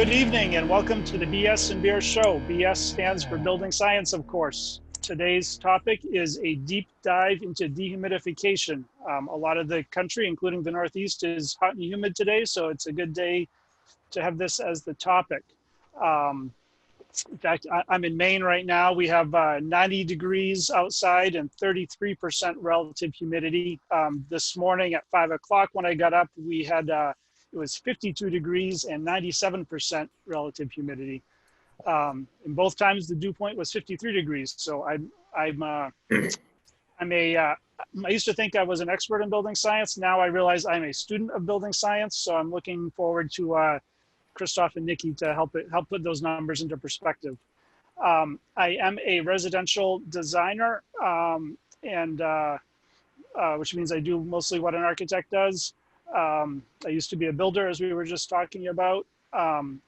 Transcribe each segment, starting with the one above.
Good evening and welcome to the BS and Beer Show. BS stands for Building Science, of course. Today's topic is a deep dive into dehumidification. A lot of the country, including the Northeast, is hot and humid today, so it's a good day to have this as the topic. In fact, I'm in Maine right now. We have 90 degrees outside and 33% relative humidity. This morning at 5 o'clock when I got up, we had it was 52 degrees and 97% relative humidity. And both times the dew point was 53 degrees. So I used to think I was an expert in building science. Now I realize I'm a student of building science. So I'm looking forward to Christoph and Nikki to help put those numbers into perspective. I am a residential designer, which means I do mostly what an architect does. I used to be a builder, as we were just talking about.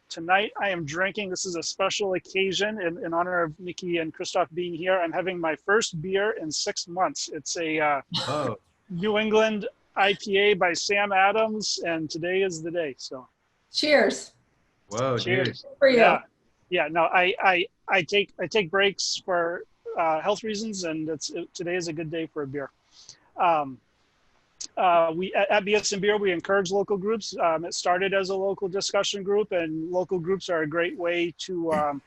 Tonight I am drinking. This is a special occasion in honor of Nikki and Christoph being here. I'm having my first beer in 6 months. It's a New England IPA by Sam Adams, and today is the day. So, cheers! Whoa, cheers dude. For you. Yeah. No, I take breaks for health reasons, and today is a good day for a beer. We at BS and Beer, we encourage local groups. It started as a local discussion group, and local groups are a great way to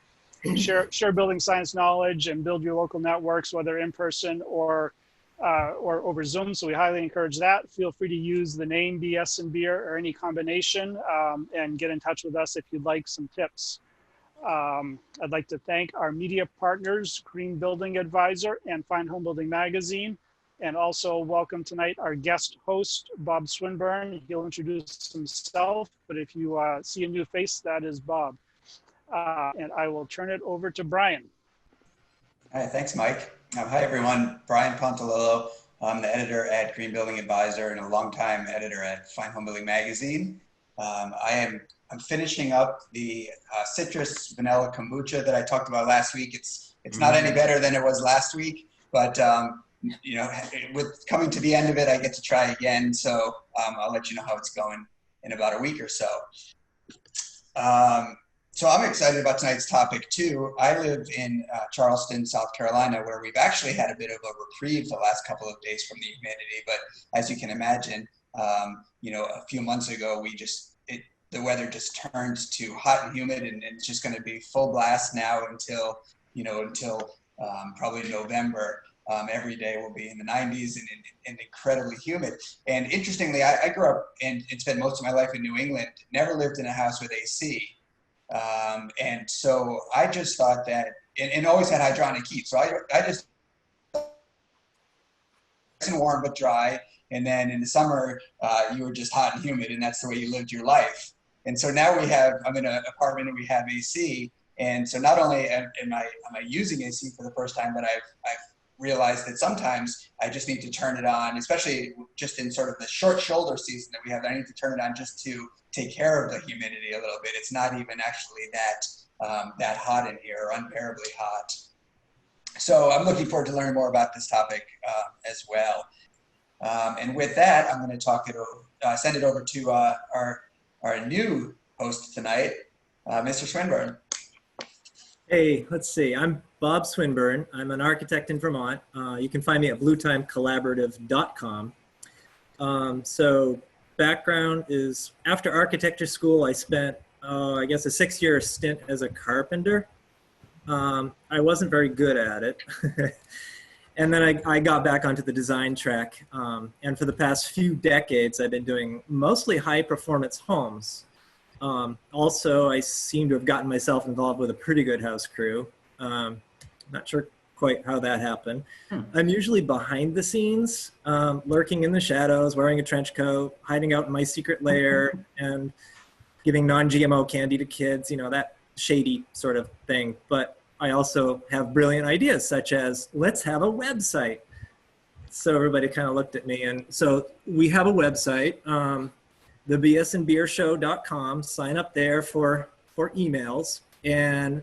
share building science knowledge and build your local networks, whether in person or over Zoom. So we highly encourage that. Feel free to use the name BS and Beer or any combination, and get in touch with us if you'd like some tips. I'd like to thank our media partners, Green Building Advisor and Fine Home Building Magazine. And also welcome tonight our guest host, Bob Swinburne. He'll introduce himself, but if you see a new face, that is Bob. And I will turn it over to Brian. Hi, thanks, Mike. Hi, everyone. Brian Pontalillo. I'm the editor at Green Building Advisor and a longtime editor at Fine Home Building Magazine. I'm finishing up the citrus vanilla kombucha that I talked about last week. It's not any better than it was last week, but you know, with coming to the end of it, I get to try again. So I'll let you know how it's going in about a week or so. So I'm excited about tonight's topic too. I live in Charleston, South Carolina, where we've actually had a bit of a reprieve the last couple of days from the humidity. But as you can imagine, you know, a few months ago, the weather just turned to hot and humid, and it's just going to be full blast now until probably November. Every day will be in the 90s and incredibly humid. And interestingly, I grew up and spent most of my life in New England, never lived in a house with AC. And so I just thought that, and always had hydronic heat. So I just, nice and warm but dry. And then in the summer, you were just hot and humid, and that's the way you lived your life. And so now I'm in an apartment and we have AC. And so not only am I using AC for the first time, but I've realized that sometimes I just need to turn it on, especially just in sort of the short shoulder season that we have. I need to turn it on just to take care of the humidity a little bit. It's not even actually that hot in here, or unbearably hot. So I'm looking forward to learning more about this topic as well. And with that, I'm going to send it over to our new host tonight, Mr. Swinburne. Hey, let's see. I'm Bob Swinburne. I'm an architect in Vermont. You can find me at bluetimecollaborative.com. So background is, after architecture school, I spent, I guess, a 6-year stint as a carpenter. I wasn't very good at it. And then I got back onto the design track. And for the past few decades, I've been doing mostly high performance homes. Also, I seem to have gotten myself involved with a pretty good house crew. Not sure quite how that happened. I'm usually behind the scenes, lurking in the shadows, wearing a trench coat, hiding out in my secret lair, and giving non-GMO candy to kids, you know, that shady sort of thing. But I also have brilliant ideas, such as, let's have a website. So everybody kind of looked at me. And so we have a website, thebsandbeershow.com. Sign up there for emails. And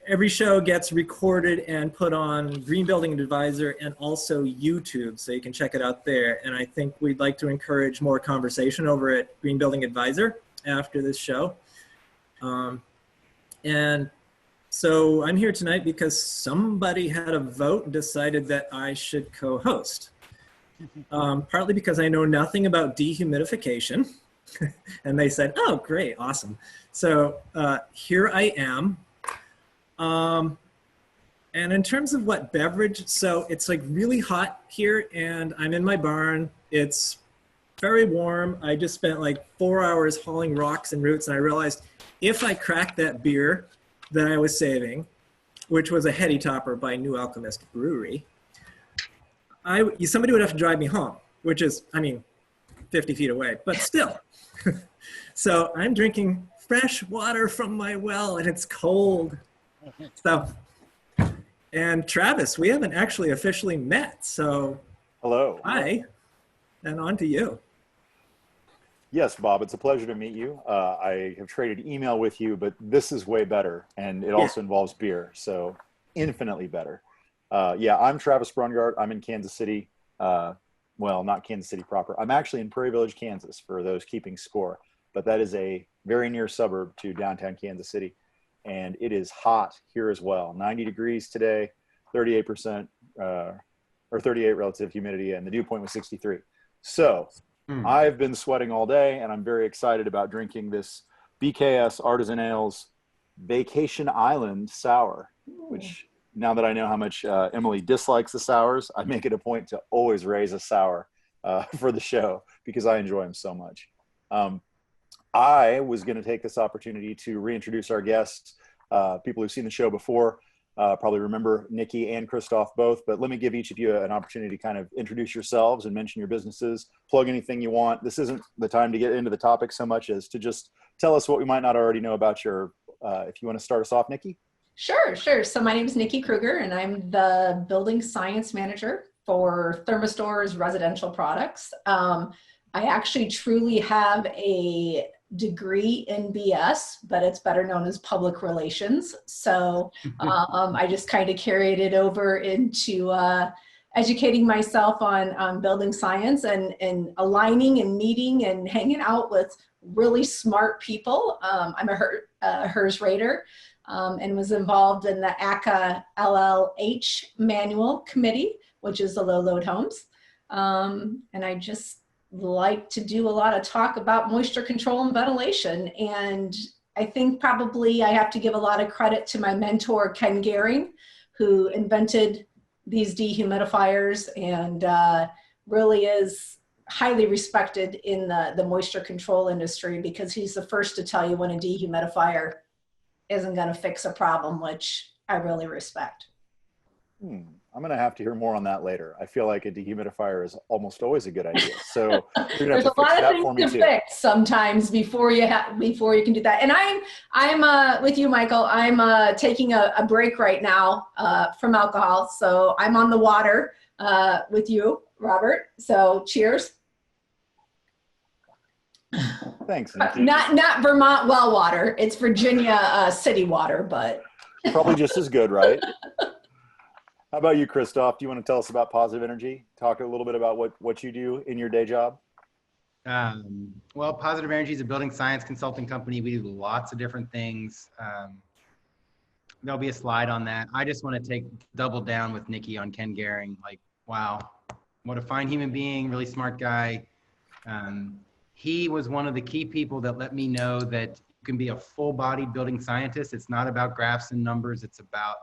every show gets recorded and put on Green Building Advisor and also YouTube, so you can check it out there. And I think we'd like to encourage more conversation over at Green Building Advisor. after this show. And so I'm here tonight because somebody had a vote and decided that I should co-host. Partly because I know nothing about dehumidification. And they said, oh, great, awesome. So here I am. And in terms of what beverage, so it's like really hot here and I'm in my barn. It's very warm. I just spent like 4 hours hauling rocks and roots, and I realized if I cracked that beer that I was saving, which was a Heady Topper by New Alchemist Brewery, somebody would have to drive me home, which is, I mean, 50 feet away, but still. So I'm drinking fresh water from my well and it's cold. So, and Travis, we haven't actually officially met, so. Hello. Hi, and on to you. Yes, Bob, it's a pleasure to meet you. I have traded email with you, but this is way better, and it also involves beer, so infinitely better. Yeah, I'm Travis Brungard. I'm in Kansas City. Well, not Kansas City proper. I'm actually in Prairie Village, Kansas, for those keeping score, but that is a very near suburb to downtown Kansas City, and it is hot here as well. 90 degrees today, 38% or 38 relative humidity, and the dew point was 63. So I've been sweating all day, and I'm very excited about drinking this BKS Artisan Ales Vacation Island Sour, which now that I know how much Emily dislikes the sours, I make it a point to always raise a sour for the show because I enjoy them so much. I was going to take this opportunity to reintroduce our guests. People who've seen the show before probably remember Nikki and Christoph both, but let me give each of you an opportunity to kind of introduce yourselves and mention your businesses, plug anything you want. This isn't the time to get into the topic so much as to just tell us what we might not already know about your, if you want to start us off, Nikki. Sure. So my name is Nikki Kruger, and I'm the building science manager for Thermistor's residential products. I actually truly have a degree in BS, but it's better known as public relations. So I just kind of carried it over into educating myself on building science and aligning and meeting and hanging out with really smart people. I'm a HERS rater. And was involved in the ACA LLH manual committee, which is the low load homes. And I just like to do a lot of talk about moisture control and ventilation. And I think probably I have to give a lot of credit to my mentor, Ken Gehring, who invented these dehumidifiers and really is highly respected in the moisture control industry because he's the first to tell you when a dehumidifier isn't going to fix a problem, which I really respect. I'm going to have to hear more on that later. I feel like a dehumidifier is almost always a good idea. So you're going to have to fix that for me too. There's a lot of things to fix sometimes before you can do that. And I'm with you, Michael. I'm taking a break right now from alcohol. So I'm on the water with you, Robert. So cheers. Thanks. Not Vermont well water. It's Virginia city water, but probably just as good, right? How about you, Christoph? Do you want to tell us about Positive Energy? Talk a little bit about what you do in your day job. Well, Positive Energy is a building science consulting company. We do lots of different things. There'll be a slide on that. I just want to double down with Nikki on Ken Gehring. Like, wow, what a fine human being, really smart guy. He was one of the key people that let me know that you can be a full-bodied building scientist. It's not about graphs and numbers. It's about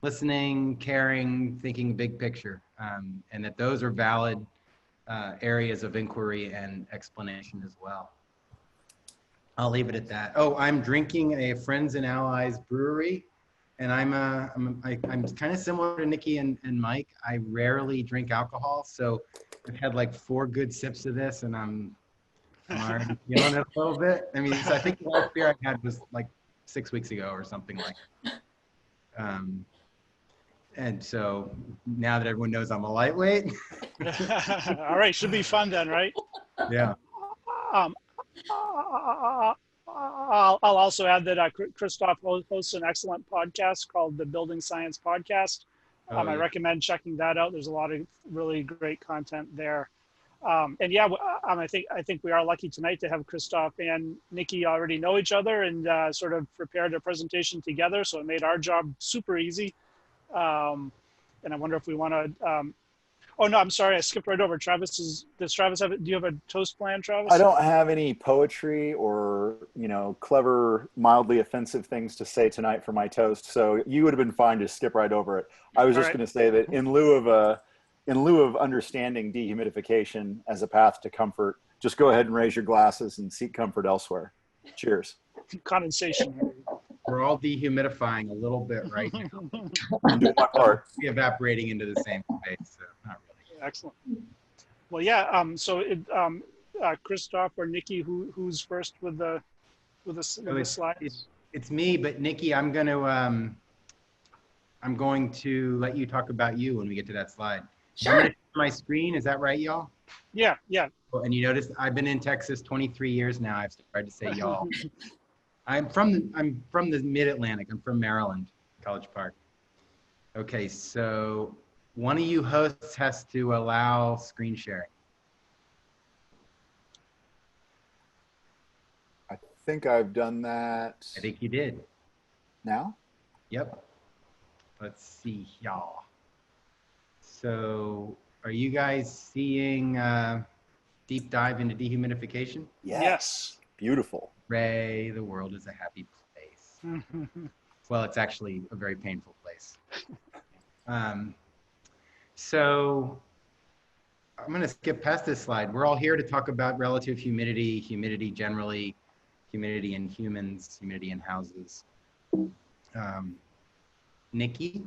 listening, caring, thinking big picture, and that those are valid areas of inquiry and explanation as well. I'll leave it at that. Oh, I'm drinking a Friends and Allies brewery, and I'm kind of similar to Nikki and Mike. I rarely drink alcohol, so I've had like 4 good sips of this, and I'm already feeling it a little bit. I mean, so I think the last beer I had was like 6 weeks ago or something like that. And so now that everyone knows I'm a lightweight. All right, should be fun then, right? Yeah. I'll also add that Christoph hosts an excellent podcast called the Building Science Podcast. I recommend checking that out. There's a lot of really great content there. And yeah, I think we are lucky tonight to have Christoph and Nikki already know each other and sort of prepared a presentation together. So it made our job super easy. And I wonder if we want to. Oh no, I'm sorry, I skipped right over. Does Travis have? Do you have a toast plan, Travis? I don't have any poetry or, clever, mildly offensive things to say tonight for my toast. So you would have been fine to skip right over it. I was just going to say that in lieu of understanding dehumidification as a path to comfort, just go ahead and raise your glasses and seek comfort elsewhere. Cheers. Condensation. We're all dehumidifying a little bit right now. I'm doing my part. We're evaporating into the same space, so not really. Excellent. Well, yeah. Christoph or Nikki, who's first with the slides? It's me, but Nikki, I'm going to let you talk about you when we get to that slide. Sure. I'm gonna share my screen. Is that right, y'all? Yeah. And you notice I've been in Texas 23 years now. I've started to say y'all. I'm from the Mid-Atlantic. I'm from Maryland, College Park. Okay, so one of you hosts has to allow screen sharing. I think I've done that. I think you did. Now? Yep. Let's see, y'all. So are you guys seeing deep dive into dehumidification? Yes. Beautiful. Ray, the world is a happy place. Well, it's actually a very painful place. So I'm going to skip past this slide. We're all here to talk about relative humidity, humidity generally, humidity in humans, humidity in houses. Nikki?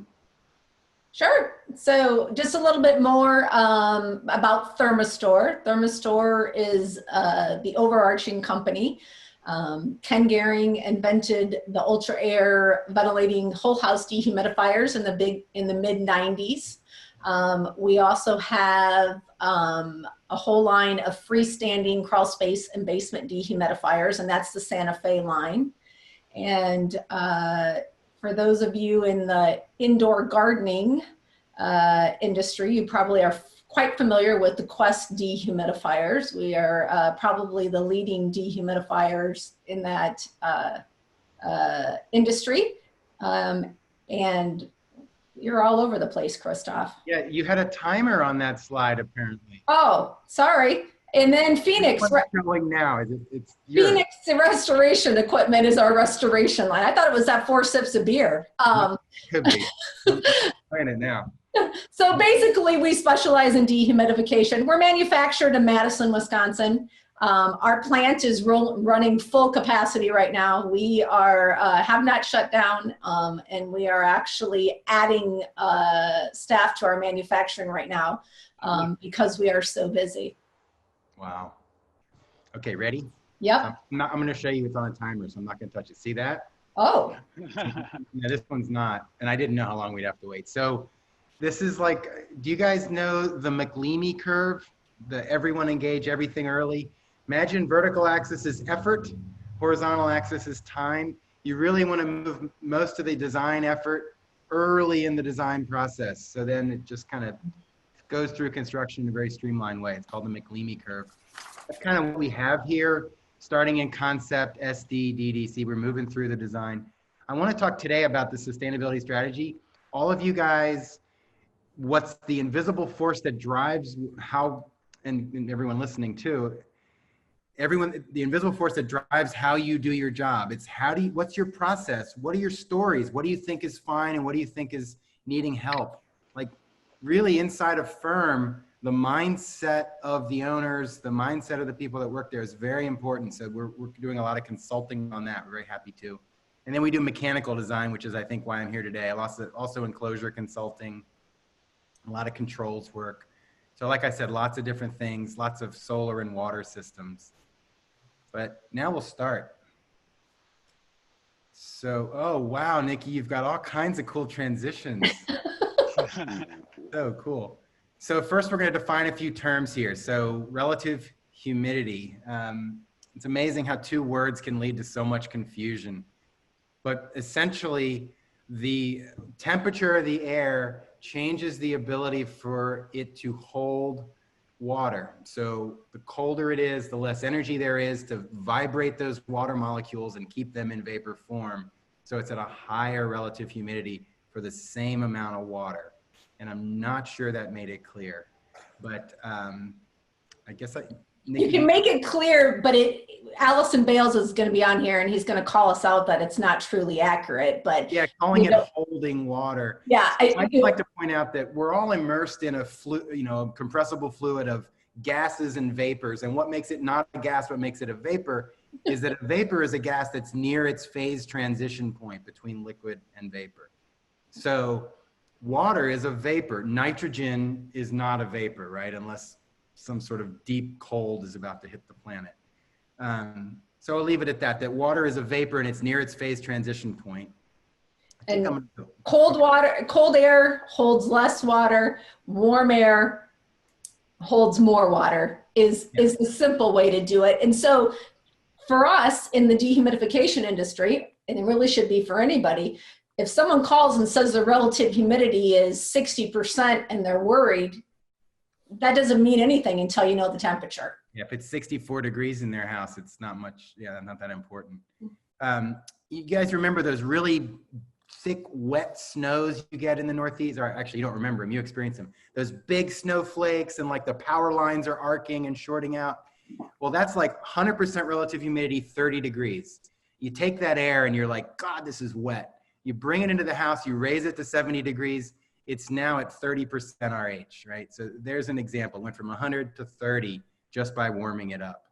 Sure. So just a little bit more about Thermostor. Thermostor is the overarching company. Ken Gehring invented the ultra air ventilating whole house dehumidifiers in the mid 90s. We also have a whole line of freestanding crawl space and basement dehumidifiers, and that's the Santa Fe line. And for those of you in the indoor gardening industry, you probably are quite familiar with the Quest dehumidifiers. We are probably the leading dehumidifiers in that industry. And you're all over the place, Christoph. Yeah, you had a timer on that slide, apparently. Oh, sorry. And then Phoenix. What's going now? It's yours. Phoenix Restoration Equipment is our restoration line. I thought it was that 4 sips of beer. Could be. I'm playing it now. So basically, we specialize in dehumidification. We're manufactured in Madison, Wisconsin. Our plant is running full capacity right now. We are have not shut down, and we are actually adding staff to our manufacturing right now because we are so busy. Wow. Okay, ready? Yep. I'm going to show you it's on a timer, so I'm not going to touch it. See that? Oh. No, this one's not. And I didn't know how long we'd have to wait. So this is like, do you guys know the McLeamy curve? The everyone engage, everything early. Imagine vertical axis is effort, horizontal axis is time. You really want to move most of the design effort early in the design process. So then it just kind of goes through construction in a very streamlined way. It's called the McLeamy curve. That's kind of what we have here, starting in concept, SD, DDC. We're moving through the design. I want to talk today about the sustainability strategy. All of you guys, what's the invisible force that drives how, and everyone listening too, everyone, the invisible force that drives how you do your job. It's what's your process? What are your stories? What do you think is fine and what do you think is needing help? Like really inside a firm, the mindset of the owners, the mindset of the people that work there is very important. So we're doing a lot of consulting on that. We're very happy to. And then we do mechanical design, which is I think why I'm here today. I also enclosure consulting, a lot of controls work. So like I said, lots of different things, lots of solar and water systems. But now we'll start. So, oh, wow, Nikki, you've got all kinds of cool transitions. So cool. So first we're going to define a few terms here. So relative humidity. It's amazing how 2 words can lead to so much confusion. But essentially, the temperature of the air changes the ability for it to hold water. So the colder it is, the less energy there is to vibrate those water molecules and keep them in vapor form. So it's at a higher relative humidity for the same amount of water. And I'm not sure that made it clear, but I guess Nikki, you can make it clear, but Allison Bales is going to be on here and he's going to call us out that it's not truly accurate, but yeah, calling it holding water. Yeah. I'd like to point out that we're all immersed in a compressible fluid of gases and vapors. And what makes it not a gas, what makes it a vapor is that a vapor is a gas that's near its phase transition point between liquid and vapor. So water is a vapor. Nitrogen is not a vapor, right? Unless some sort of deep cold is about to hit the planet. So I'll leave it at that water is a vapor and it's near its phase transition point. And cold air holds less water, warm air holds more water is the simple way to do it. And so for us in the dehumidification industry, and it really should be for anybody, if someone calls and says the relative humidity is 60% and they're worried, that doesn't mean anything until you know the temperature. Yeah, if it's 64 degrees in their house, it's not much, not that important. You guys remember those really thick, wet snows you get in the Northeast? Or actually, you don't remember them, you experience them. Those big snowflakes and like the power lines are arcing and shorting out. Well, that's like 100% relative humidity, 30 degrees. You take that air and you're like, God, this is wet. You bring it into the house, you raise it to 70 degrees, it's now at 30% RH, right? So there's an example. It went from 100 to 30 just by warming it up.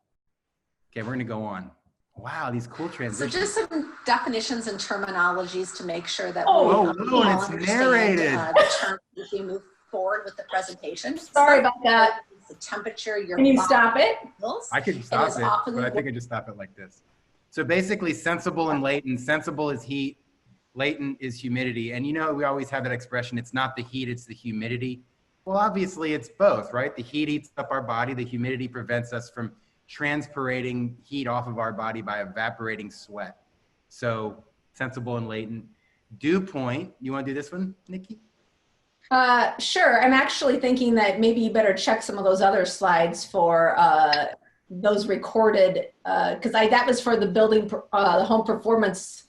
Okay, we're gonna go on. Wow, these cool transitions. So just some definitions and terminologies to make sure that we all understand narrated. The term as we move forward with the presentation. Sorry about that. The temperature your Can you stop it? I could stop it, but I think I just stop it like this. So basically sensible and latent. Sensible is heat, latent is humidity. And we always have that expression, it's not the heat, it's the humidity. Well, obviously it's both, right? The heat heats up our body, the humidity prevents us from transpirating heat off of our body by evaporating sweat. So sensible and latent. Dew point, you want to do this one, Nikki? Sure. I'm actually thinking that maybe you better check some of those other slides for those recorded, because that was for the the home performance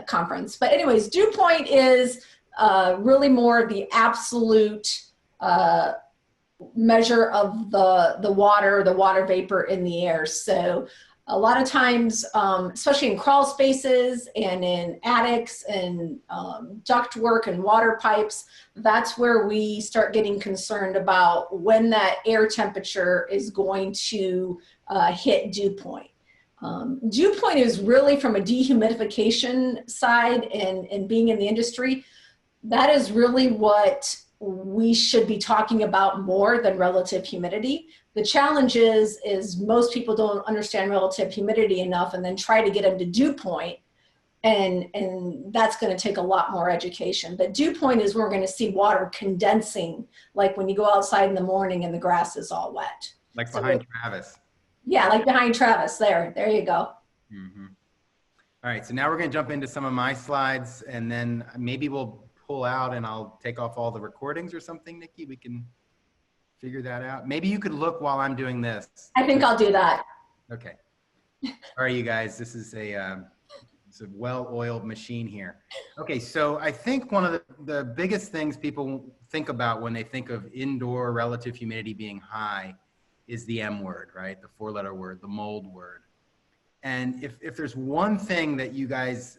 conference. But anyways, dew point is really more the absolute measure of the water vapor in the air. So a lot of times, especially in crawl spaces and in attics and duct work and water pipes, that's where we start getting concerned about when that air temperature is going to hit dew point. Dew point is really from a dehumidification side and being in the industry, that is really what we should be talking about more than relative humidity. The challenge is most people don't understand relative humidity enough and then try to get them to dew point, and that's going to take a lot more education. But dew point is where we're going to see water condensing, like when you go outside in the morning and the grass is all wet. Like behind Travis. Yeah, like behind Travis. There you go. Mm-hmm. All right, so now we're going to jump into some of my slides, and then maybe we'll pull out and I'll take off all the recordings or something, Nikki. We can figure that out. Maybe you could look while I'm doing this. I think I'll do that. Okay. All right, you guys, this is it's a well-oiled machine here. Okay, so I think one of the biggest things people think about when they think of indoor relative humidity being high is the M word, right? The four-letter word, the mold word. And if there's one thing that you guys,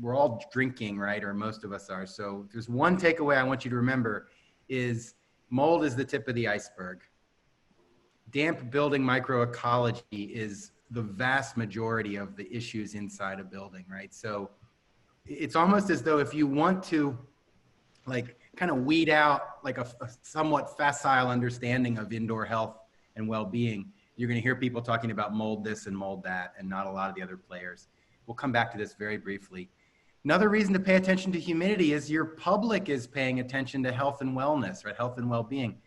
we're all drinking, right? Or most of us are. So if there's one takeaway I want you to remember is mold is the tip of the iceberg. Damp building microecology is the vast majority of the issues inside a building, right? So it's almost as though if you want to like kind of weed out like a somewhat facile understanding of indoor health and well-being, you're going to hear people talking about mold this and mold that and not a lot of the other players. We'll come back to this very briefly. Another reason to pay attention to humidity is your public is paying attention to health and wellness, right? Health and well-being.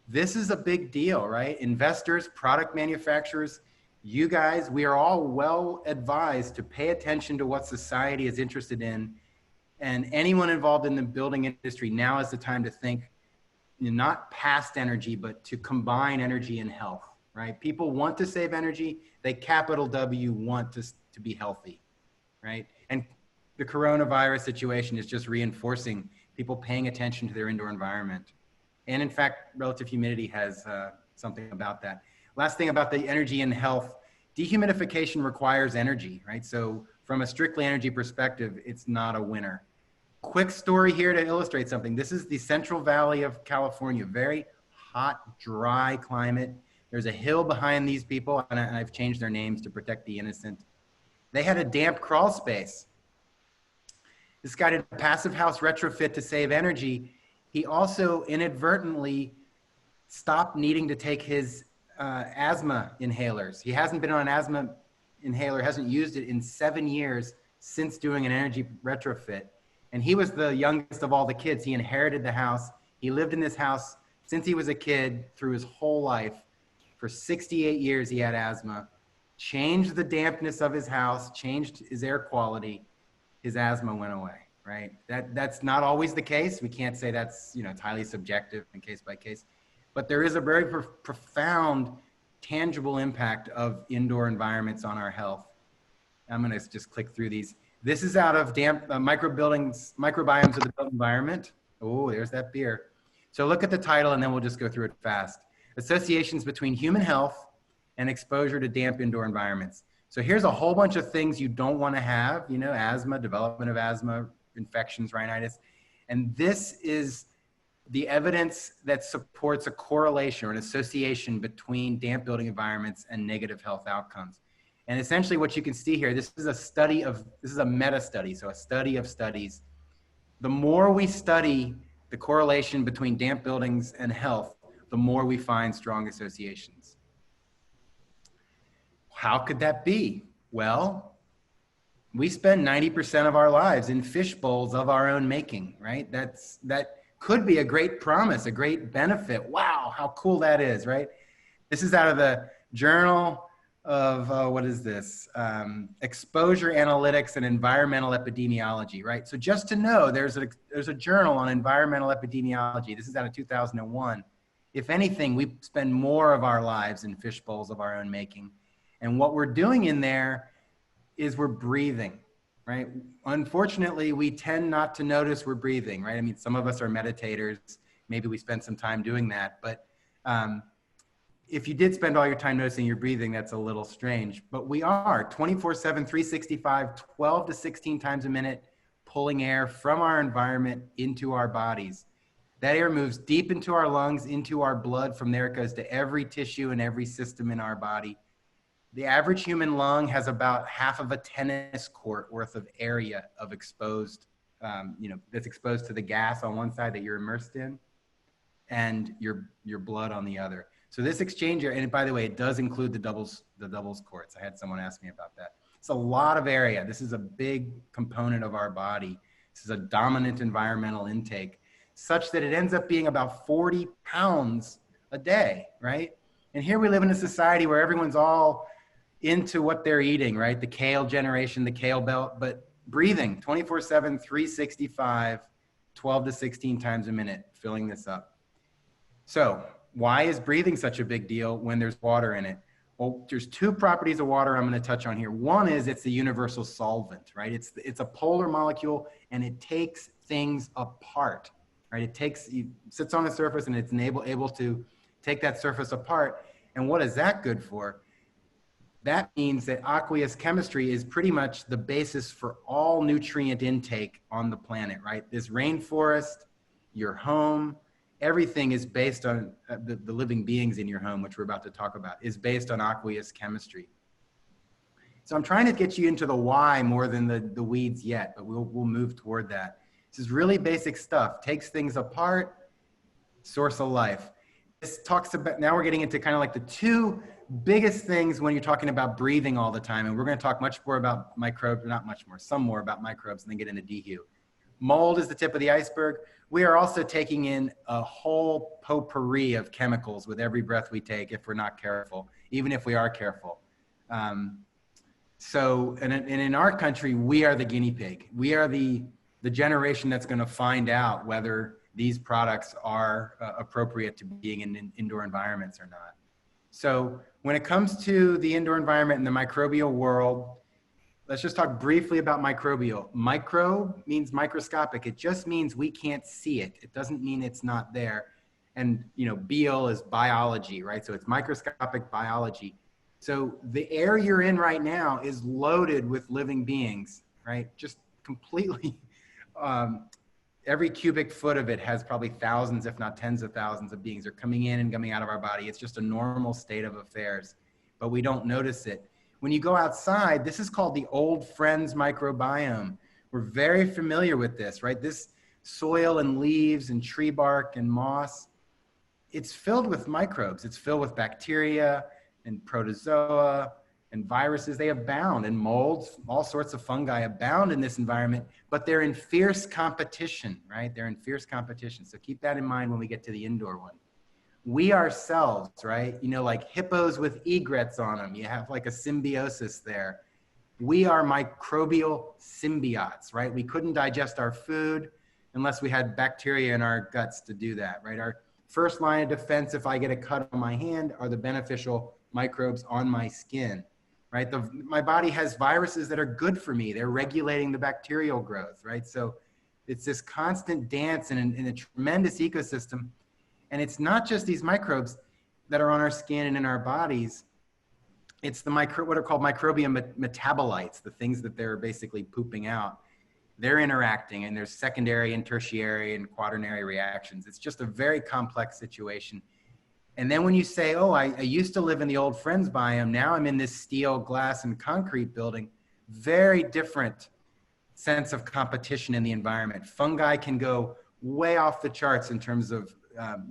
This is a big deal, right? Investors, product manufacturers, you guys, we are all well advised to pay attention to what society is interested in. And anyone involved in the building industry, now is the time to think, not past energy, but to combine energy and health, right? People want to save energy. They capital W want to be healthy, right? And the coronavirus situation is just reinforcing people paying attention to their indoor environment. And in fact, relative humidity has something about that. Last thing about the energy and health, dehumidification requires energy, right? So from a strictly energy perspective, it's not a winner. Quick story here to illustrate something. This is the Central Valley of California, very hot, dry climate. There's a hill behind these people, and I've changed their names to protect the innocent. They had a damp crawl space. This guy did a passive house retrofit to save energy. He also inadvertently stopped needing to take his asthma inhalers. He hasn't been on an asthma inhaler, hasn't used it in 7 years since doing an energy retrofit. And he was the youngest of all the kids. He inherited the house. He lived in this house since he was a kid through his whole life. For 68 years, he had asthma. Changed the dampness of his house, changed his air quality. His asthma went away, right? That's not always the case. We can't say that's, it's highly subjective and case by case. But there is a very profound, tangible impact of indoor environments on our health. I'm going to just click through these. This is out of damp microbiomes of the built environment. Oh, there's that beer. So look at the title and then we'll just go through it fast. Associations between human health and exposure to damp indoor environments. So here's a whole bunch of things you don't want to have, asthma, development of asthma, infections, rhinitis. And this is the evidence that supports a correlation or an association between damp building environments and negative health outcomes. And essentially what you can see here, this is a meta study, so a study of studies. The more we study the correlation between damp buildings and health, the more we find strong associations. How could that be? Well, we spend 90% of our lives in fish bowls of our own making, right? That could be a great promise, a great benefit. Wow, how cool that is, right? This is out of the Journal of, what is this? Exposure Analytics and Environmental Epidemiology, right? So just to know, there's a journal on environmental epidemiology. This is out of 2001. If anything, we spend more of our lives in fish bowls of our own making. And what we're doing in there is we're breathing, right? Unfortunately, we tend not to notice we're breathing, right? I mean, some of us are meditators. Maybe we spend some time doing that. But if you did spend all your time noticing you're breathing, that's a little strange. But we are 24/7, 365, 12 to 16 times a minute, pulling air from our environment into our bodies. That air moves deep into our lungs, into our blood. From there, it goes to every tissue and every system in our body. The average human lung has about half of a tennis court worth of area of exposed, that's exposed to the gas on one side that you're immersed in, and your blood on the other. So this exchanger, and by the way, it does include the doubles courts. I had someone ask me about that. It's a lot of area. This is a big component of our body. This is a dominant environmental intake, such that it ends up being about 40 pounds a day, right? And here we live in a society where everyone's all into what they're eating, right? The kale generation, the kale belt, but breathing 24/7, 365, 12 to 16 times a minute, filling this up. So why is breathing such a big deal when there's water in it? Well, there's two properties of water I'm going to touch on here. One is it's a universal solvent, right? It's a polar molecule and it takes things apart, right? It sits on a surface and it's able to take that surface apart. And what is that good for? That means that aqueous chemistry is pretty much the basis for all nutrient intake on the planet, right? This rainforest, your home, everything is based on the living beings in your home, which we're about to talk about, is based on aqueous chemistry. So I'm trying to get you into the why more than the weeds yet, but we'll move toward that. This is really basic stuff. Takes things apart, source of life. This talks about, now we're getting into kind of like the two biggest things when you're talking about breathing all the time. And we're going to talk much more about microbes, not much more, some more about microbes, and then get into dehu. Mold is the tip of the iceberg. We are also taking in a whole potpourri of chemicals with every breath we take if we're not careful, even if we are careful. And in our country, we are the guinea pig. We are the generation that's going to find out whether these products are appropriate to being in indoor environments or not. So when it comes to the indoor environment and the microbial world, let's just talk briefly about microbial. Micro means microscopic. It just means we can't see it. It doesn't mean it's not there. And, you know, biol is biology, right? So it's microscopic biology. So the air you're in right now is loaded with living beings, right? Just completely, every cubic foot of it has probably thousands, if not tens of thousands of beings are coming in and coming out of our body. It's just a normal state of affairs, but we don't notice it. When you go outside, this is called the old friends microbiome. We're very familiar with this, right? This soil and leaves and tree bark and moss, it's filled with microbes. It's filled with bacteria and protozoa and viruses. They abound, and molds, all sorts of fungi abound in this environment, but they're in fierce competition, right? They're in fierce competition. So keep that in mind when we get to the indoor one. We ourselves, right? You know, like hippos with egrets on them. You have like a symbiosis there. We are microbial symbiotes, right? We couldn't digest our food unless we had bacteria in our guts to do that, right? Our first line of defense, if I get a cut on my hand, are the beneficial microbes on my skin, right? My body has viruses that are good for me. They're regulating the bacterial growth, right? So it's this constant dance in a tremendous ecosystem. And it's not just these microbes that are on our skin and in our bodies. It's the what are called microbial metabolites, the things that they're basically pooping out. They're interacting, and there's secondary and tertiary and quaternary reactions. It's just a very complex situation. And then when you say, oh, I used to live in the old friends biome, now I'm in this steel, glass, and concrete building, very different sense of competition in the environment. Fungi can go way off the charts in terms of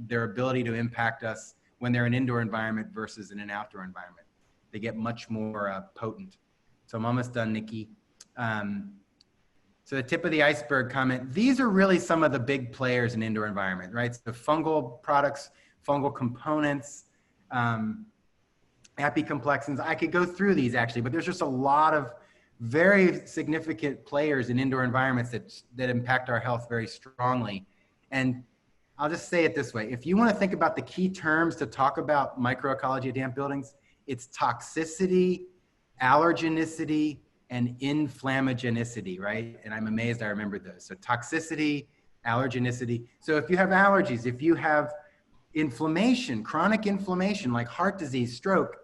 their ability to impact us when they're in an indoor environment versus in an outdoor environment. They get much more potent. So I'm almost done, Nikki. So the tip of the iceberg comment, these are really some of the big players in indoor environment, right? So fungal products, fungal components, apicomplexans. I could go through these actually, but there's just a lot of very significant players in indoor environments that impact our health very strongly. And I'll just say it this way. If you want to think about the key terms to talk about microecology of damp buildings, it's toxicity, allergenicity, and inflammagenicity, right? And I'm amazed I remembered those. So toxicity, allergenicity. So if you have allergies, if you have inflammation, chronic inflammation like heart disease, stroke,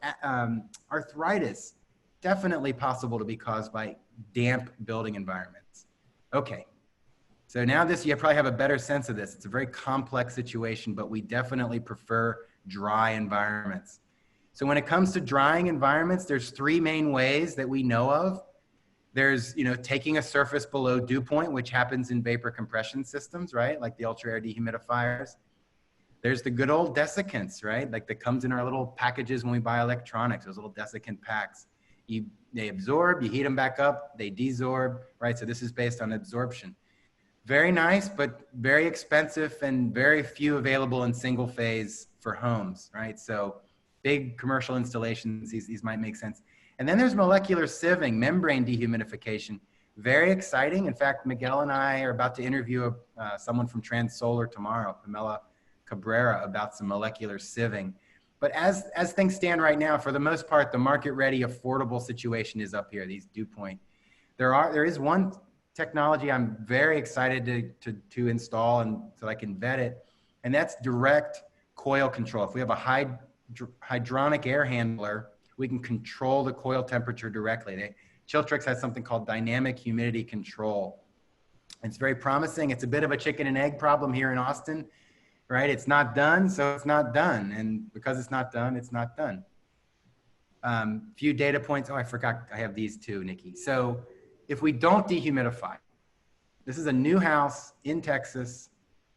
arthritis, definitely possible to be caused by damp building environments. Okay. So now you probably have a better sense of this. It's a very complex situation, but we definitely prefer dry environments. So when it comes to drying environments, there's three main ways that we know of. There's, you know, taking a surface below dew point, which happens in vapor compression systems, right? Like the ultra air dehumidifiers. There's the good old desiccants, right? Like that comes in our little packages when we buy electronics, those little desiccant packs. They absorb, you heat them back up, they desorb, right? So this is based on absorption. Very nice, but very expensive and very few available in single phase for homes, right? So big commercial installations, these might make sense. And then there's molecular sieving, membrane dehumidification. Very exciting. In fact, Miguel and I are about to interview someone from TransSolar tomorrow, Pamela Cabrera, about some molecular sieving. But as things stand right now, for the most part, the market-ready, affordable situation is up here, these dew point. There is one technology I'm very excited to install and so I can vet it, and that's direct coil control. If we have a hydronic air handler, we can control the coil temperature directly. Chiltrix has something called dynamic humidity control. It's very promising. It's a bit of a chicken and egg problem here in Austin, right? It's not done, so it's not done. And because it's not done, it's not done. Few data points. Oh, I forgot I have these too, Nikki. So if we don't dehumidify, this is a new house in Texas,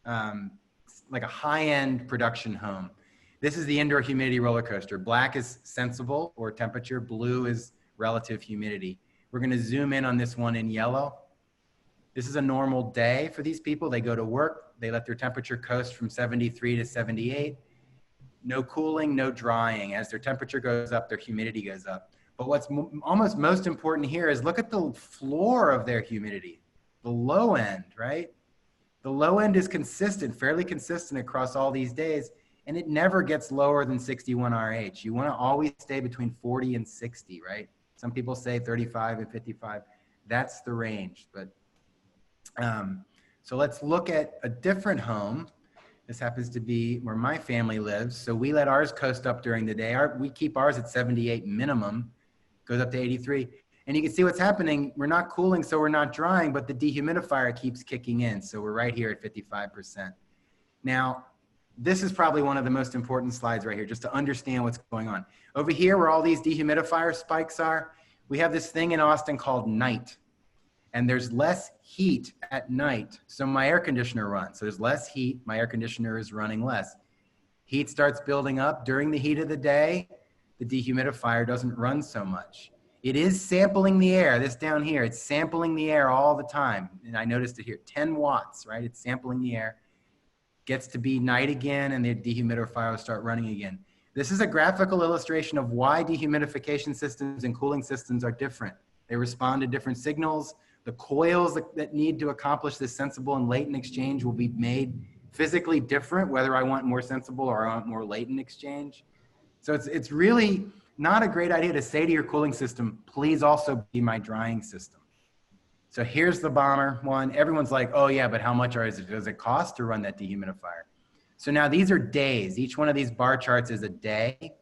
like a high-end production home. This is the indoor humidity roller coaster. Black is sensible or temperature. Blue is relative humidity. We're going to zoom in on this one in yellow. This is a normal day for these people. They go to work. They let their temperature coast from 73 to 78. No cooling, no drying. As their temperature goes up, their humidity goes up. But what's almost most important here is look at the floor of their humidity, the low end, right? The low end is consistent, fairly consistent across all these days, and it never gets lower than 61 RH. You want to always stay between 40 and 60, right? Some people say 35 and 55. That's the range. But so let's look at a different home. This happens to be where my family lives. So we let ours coast up during the day. We keep ours at 78 minimum, goes up to 83. And you can see what's happening. We're not cooling, so we're not drying, but the dehumidifier keeps kicking in. So we're right here at 55%. Now, this is probably one of the most important slides right here, just to understand what's going on. Over here, where all these dehumidifier spikes are, we have this thing in Austin called night. And there's less heat at night, so my air conditioner runs. So there's less heat, my air conditioner is running less. Heat starts building up during the heat of the day, the dehumidifier doesn't run so much. It is sampling the air, this down here, it's sampling the air all the time. And I noticed it here, 10 watts, right? It's sampling the air, gets to be night again, and the dehumidifier will start running again. This is a graphical illustration of why dehumidification systems and cooling systems are different. They respond to different signals. The coils that need to accomplish this sensible and latent exchange will be made physically different, whether I want more sensible or I want more latent exchange. So it's really not a great idea to say to your cooling system, please also be my drying system. So here's the bomber one. Everyone's like, oh yeah, but how much does it cost to run that dehumidifier? So now these are days. Each one of these bar charts is a day.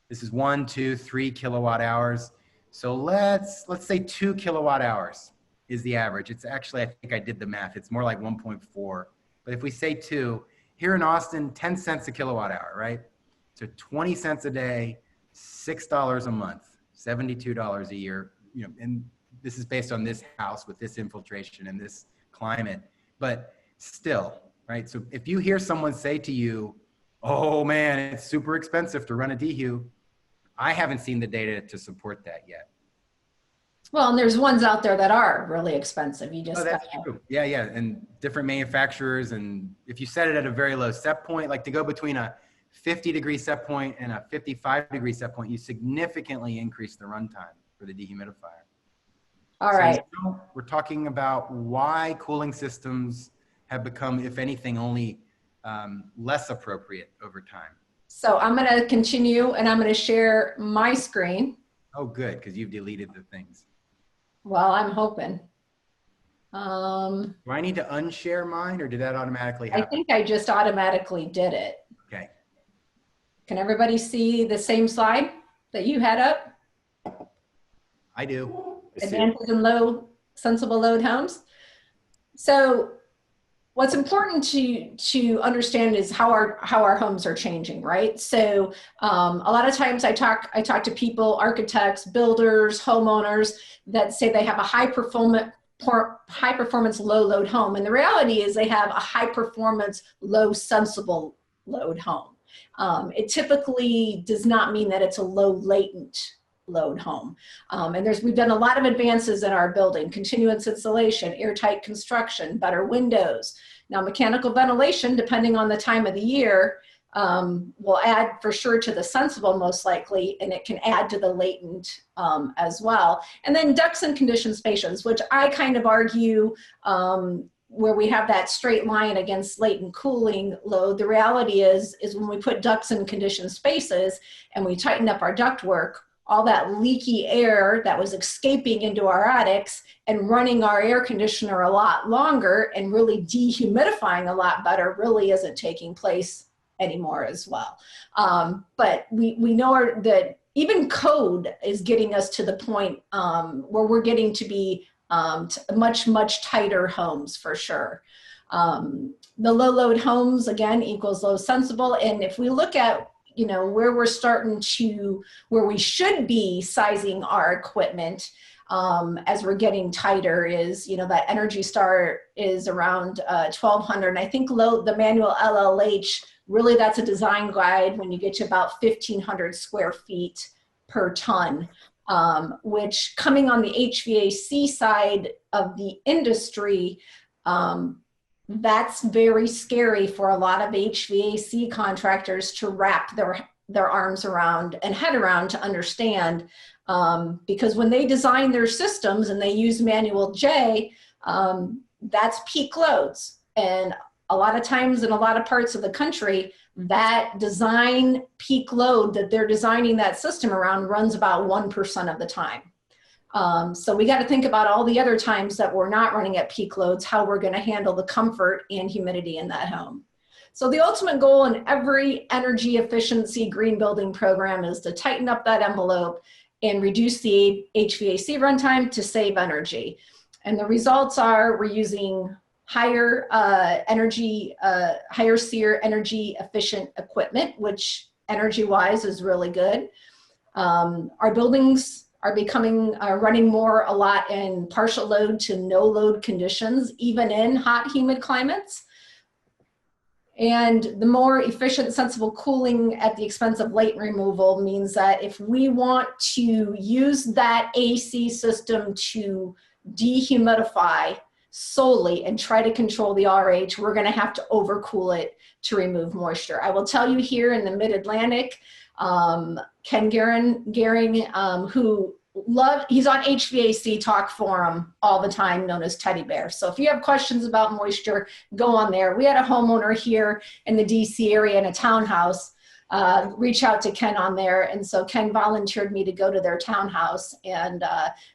This is 1, 2, 3 kilowatt hours. So let's say 2 kilowatt hours is the average. It's actually, I think I did the math. It's more like 1.4. But if we say 2, here in Austin, 10 cents a kilowatt hour, right? So 20 cents a day, $6 a month, $72 a year. You know, and this is based on this house with this infiltration and this climate. But still, right? So if you hear someone say to you, oh man, it's super expensive to run a dehu, I haven't seen the data to support that yet. Well, and there's ones out there that are really expensive. You just that's true. Yeah, and different manufacturers. And if you set it at a very low set point, like to go between a 50-degree set point and a 55-degree set point, you significantly increase the runtime for the dehumidifier. All right. So we're talking about why cooling systems have become, if anything, only less appropriate over time. So I'm going to continue and I'm going to share my screen. Oh, good, because you've deleted the things. Well, I'm hoping. Do I need to unshare mine, or did that automatically happen? I think I just automatically did it. Okay. Can everybody see the same slide that you had up? I do. Advances in low, sensible load homes. So what's important to understand is how our homes are changing, right? So a lot of times I talk to people, architects, builders, homeowners that say they have a high performance low load home, and the reality is they have a high performance low sensible load home. It typically does not mean that it's a low latent load home. And we've done a lot of advances in our building: continuous insulation, airtight construction, better windows. Now, mechanical ventilation, depending on the time of the year, will add for sure to the sensible most likely, and it can add to the latent as well. And then ducts and conditioned spaces, which I kind of argue where we have that straight line against latent cooling load. The reality is when we put ducts in conditioned spaces and we tighten up our ductwork, all that leaky air that was escaping into our attics and running our air conditioner a lot longer and really dehumidifying a lot better really isn't taking place anymore as well. But we know that even code is getting us to the point where we're getting to be much tighter homes for sure. The low load homes, again, equals low sensible. And if we look at where where we should be sizing our equipment as we're getting tighter is, that Energy Star is around 1200. And I think the manual LLH, really that's a design guide when you get to about 1500 square feet per ton, which coming on the HVAC side of the industry, that's very scary for a lot of HVAC contractors to wrap their arms around and head around to understand, because when they design their systems and they use manual J, that's peak loads. And a lot of times in a lot of parts of the country, that design peak load that they're designing that system around runs about 1% of the time. So we got to think about all the other times that we're not running at peak loads, how we're going to handle the comfort and humidity in that home. So the ultimate goal in every energy efficiency green building program is to tighten up that envelope and reduce the HVAC runtime to save energy. And the results are we're using higher higher SEER energy efficient equipment, which energy-wise is really good. Our buildings are running more a lot in partial load to no load conditions, even in hot, humid climates. And the more efficient, sensible cooling at the expense of latent removal means that if we want to use that AC system to dehumidify solely and try to control the RH, we're going to have to overcool it to remove moisture. I will tell you here in the Mid-Atlantic, Ken Gehring, he's on HVAC Talk Forum all the time, known as Teddy Bear. So if you have questions about moisture, go on there. We had a homeowner here in the DC area in a townhouse reach out to Ken on there. And so Ken volunteered me to go to their townhouse, and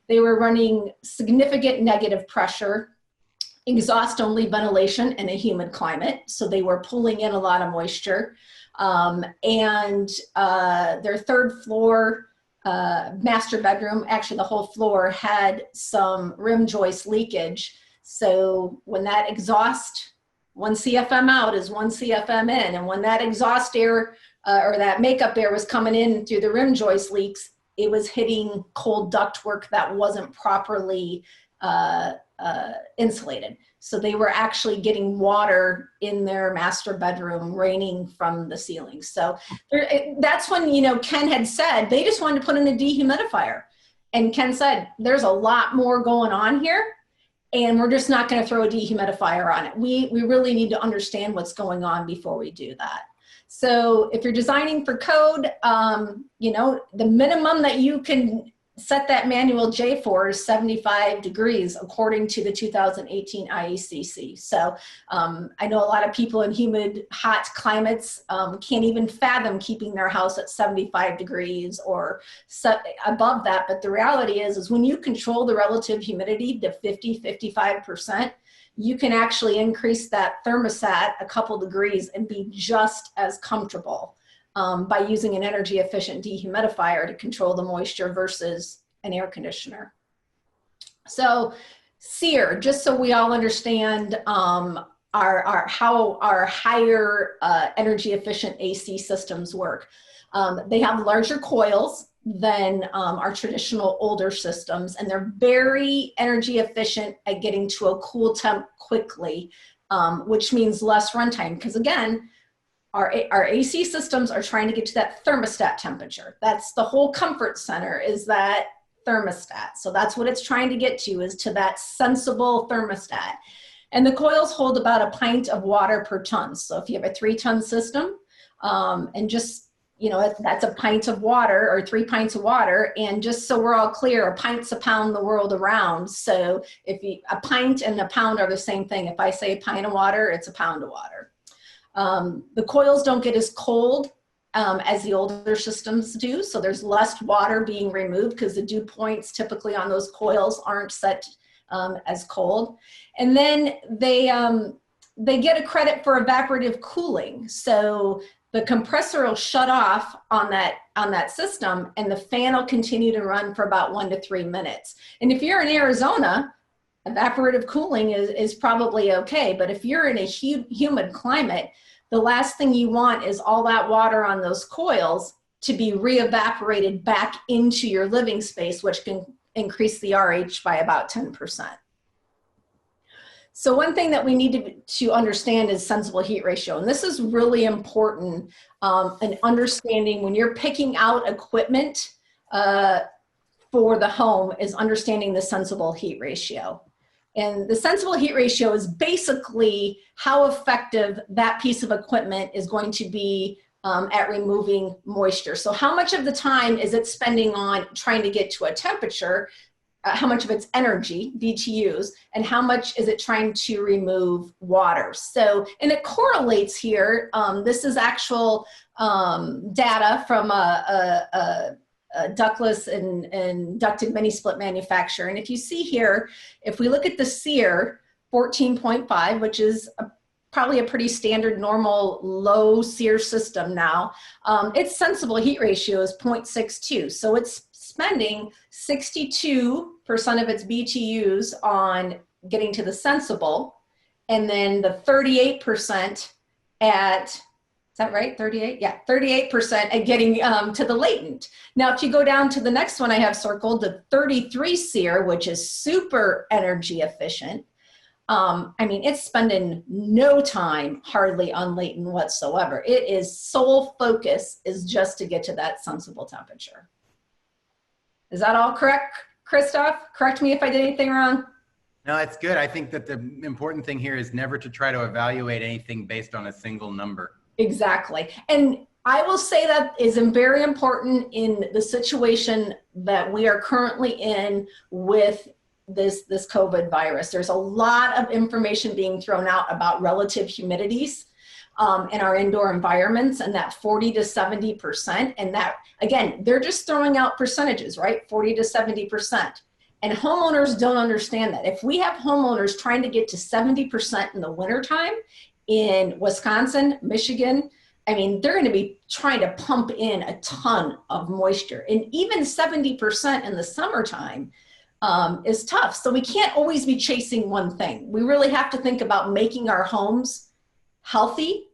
they were running significant negative pressure, exhaust only ventilation in a humid climate. So they were pulling in a lot of moisture. And their third floor master bedroom, actually the whole floor, had some rim joist leakage. So when that exhaust, 1 CFM out is 1 CFM in, and when that exhaust air or that makeup air was coming in through the rim joist leaks, it was hitting cold ductwork that wasn't properly insulated. So they were actually getting water in their master bedroom raining from the ceiling. So that's when, Ken had said they just wanted to put in a dehumidifier. And Ken said, there's a lot more going on here, and we're just not going to throw a dehumidifier on it. We really need to understand what's going on before we do that. So if you're designing for code, the minimum that you can set that manual J for is 75 degrees according to the 2018 IECC. So I know a lot of people in humid, hot climates can't even fathom keeping their house at 75 degrees or above that. But the reality is when you control the relative humidity to 50, 55%, you can actually increase that thermostat a couple degrees and be just as comfortable by using an energy efficient dehumidifier to control the moisture versus an air conditioner. So SEER, just so we all understand how our higher energy efficient AC systems work. They have larger coils than our traditional older systems, and they're very energy efficient at getting to a cool temp quickly, which means less runtime, because again, our AC systems are trying to get to that thermostat temperature. That's the whole comfort center, is that thermostat. So that's what it's trying to get to, is to that sensible thermostat. And the coils hold about a pint of water per ton. So if you have a 3-ton system, and just, that's a pint of water or 3 pints of water. And just so we're all clear, a pint's a pound the world around. So if a pint and a pound are the same thing. If I say a pint of water, it's a pound of water. The coils don't get as cold as the older systems do. So there's less water being removed because the dew points typically on those coils aren't set as cold. And then they get a credit for evaporative cooling. So the compressor will shut off on that system, and the fan will continue to run for about 1 to 3 minutes. And if you're in Arizona, evaporative cooling is probably okay. But if you're in a humid climate, the last thing you want is all that water on those coils to be re-evaporated back into your living space, which can increase the RH by about 10%. So one thing that we need to understand is sensible heat ratio. And this is really important in understanding when you're picking out equipment for the home, is understanding the sensible heat ratio. And the sensible heat ratio is basically how effective that piece of equipment is going to be at removing moisture. So how much of the time is it spending on trying to get to a temperature how much of its energy, BTUs, and how much is it trying to remove water. So, and it correlates here. This is actual data from a ductless and ducted mini split manufacturer. And if you see here, if we look at the SEER 14.5, which is probably a pretty standard normal low SEER system now, its sensible heat ratio is 0.62. So it's spending 62% of its BTUs on getting to the sensible, and then the 38% at, is that right, 38? Yeah, 38% at getting to the latent. Now, if you go down to the next one I have circled, the 33 SEER, which is super energy efficient, I mean, it's spending no time hardly on latent whatsoever. It is sole focus is just to get to that sensible temperature. Is that all correct, Christoph? Correct me if I did anything wrong. No, it's good. I think that the important thing here is never to try to evaluate anything based on a single number. Exactly. And I will say that is very important in the situation that we are currently in with this COVID virus. There's a lot of information being thrown out about relative humidities in our indoor environments, and that 40 to 70%. And that, again, they're just throwing out percentages, right? 40 to 70%. And homeowners don't understand that. If we have homeowners trying to get to 70% in the wintertime in Wisconsin, Michigan, I mean, they're going to be trying to pump in a ton of moisture. And even 70% in the summertime is tough. So we can't always be chasing one thing. We really have to think about making our homes healthy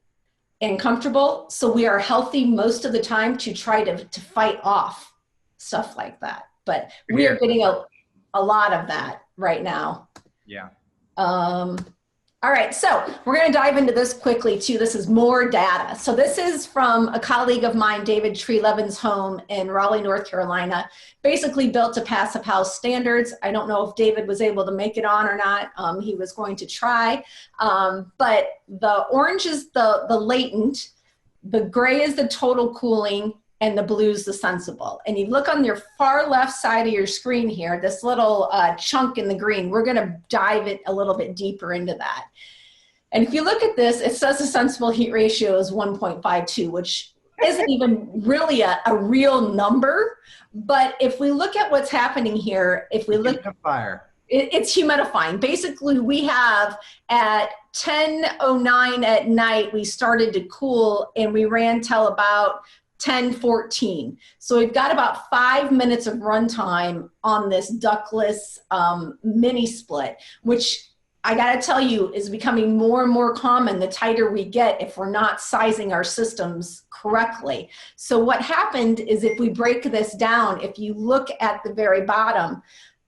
and comfortable, so we are healthy most of the time to try to fight off stuff like that. But we are getting a lot of that right now. Yeah. All right, so we're going to dive into this quickly too. This is more data. So this is from a colleague of mine, David Trelevin's home in Raleigh, North Carolina, basically built to passive house standards. I don't know if David was able to make it on or not. He was going to try, but the orange is the latent, the gray is the total cooling, and the blue is the sensible. And you look on your far left side of your screen here, this little chunk in the green, we're gonna dive it a little bit deeper into that. And if you look at this, it says the sensible heat ratio is 1.52, which isn't even really a real number. But if we look at what's happening here, if we look at fire, it's humidifying. Basically, we have at 10:09 at night, we started to cool and we ran till about 10:14. So we've got about 5 minutes of runtime on this ductless mini split, which I got to tell you is becoming more and more common the tighter we get if we're not sizing our systems correctly. So what happened is, if we break this down, if you look at the very bottom,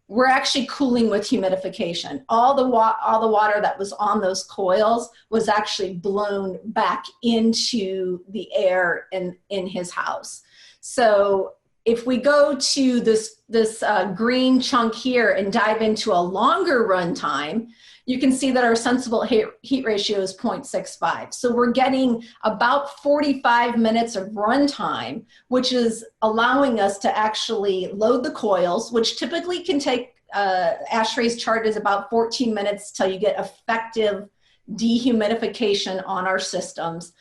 we're actually cooling with humidification. All the water that was on those coils was actually blown back into the air in his house. So if we go to this green chunk here and dive into a longer run time, you can see that our sensible heat ratio is 0.65. So we're getting about 45 minutes of runtime, which is allowing us to actually load the coils, which typically can take, ASHRAE's chart is about 14 minutes till you get effective dehumidification on our systems.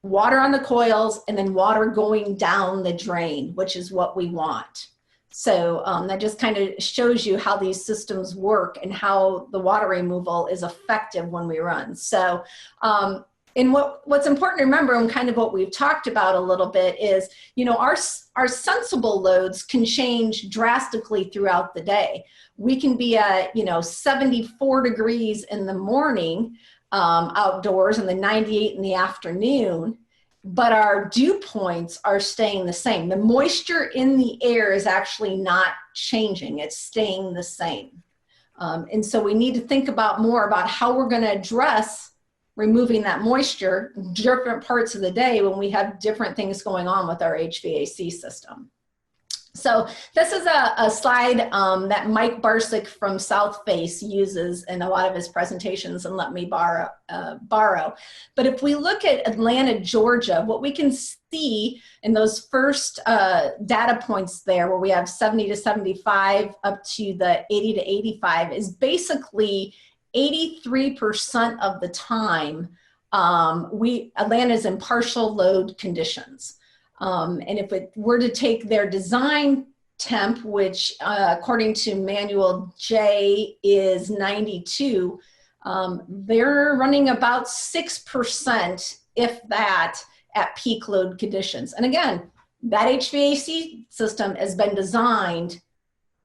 Water on the coils and then water going down the drain, which is what we want. So that just kind of shows you how these systems work and how the water removal is effective when we run. So and what's important to remember, and kind of what we've talked about a little bit, is, you know, our sensible loads can change drastically throughout the day. We can be at, you know, 74 degrees in the morning outdoors and the 98 in the afternoon, but our dew points are staying the same. The moisture in the air is actually not changing. It's staying the same. And so we need to think more about how we're going to address removing that moisture different parts of the day when we have different things going on with our HVAC system. So this is a slide that Mike Barsick from South Face uses in a lot of his presentations and let me borrow. But if we look at Atlanta, Georgia, what we can see in those first data points there where we have 70 to 75 up to the 80 to 85 is basically 83% of the time Atlanta's in partial load conditions. And if it were to take their design temp, which according to Manual J is 92, they're running about 6%, if that, at peak load conditions. And again, that HVAC system has been designed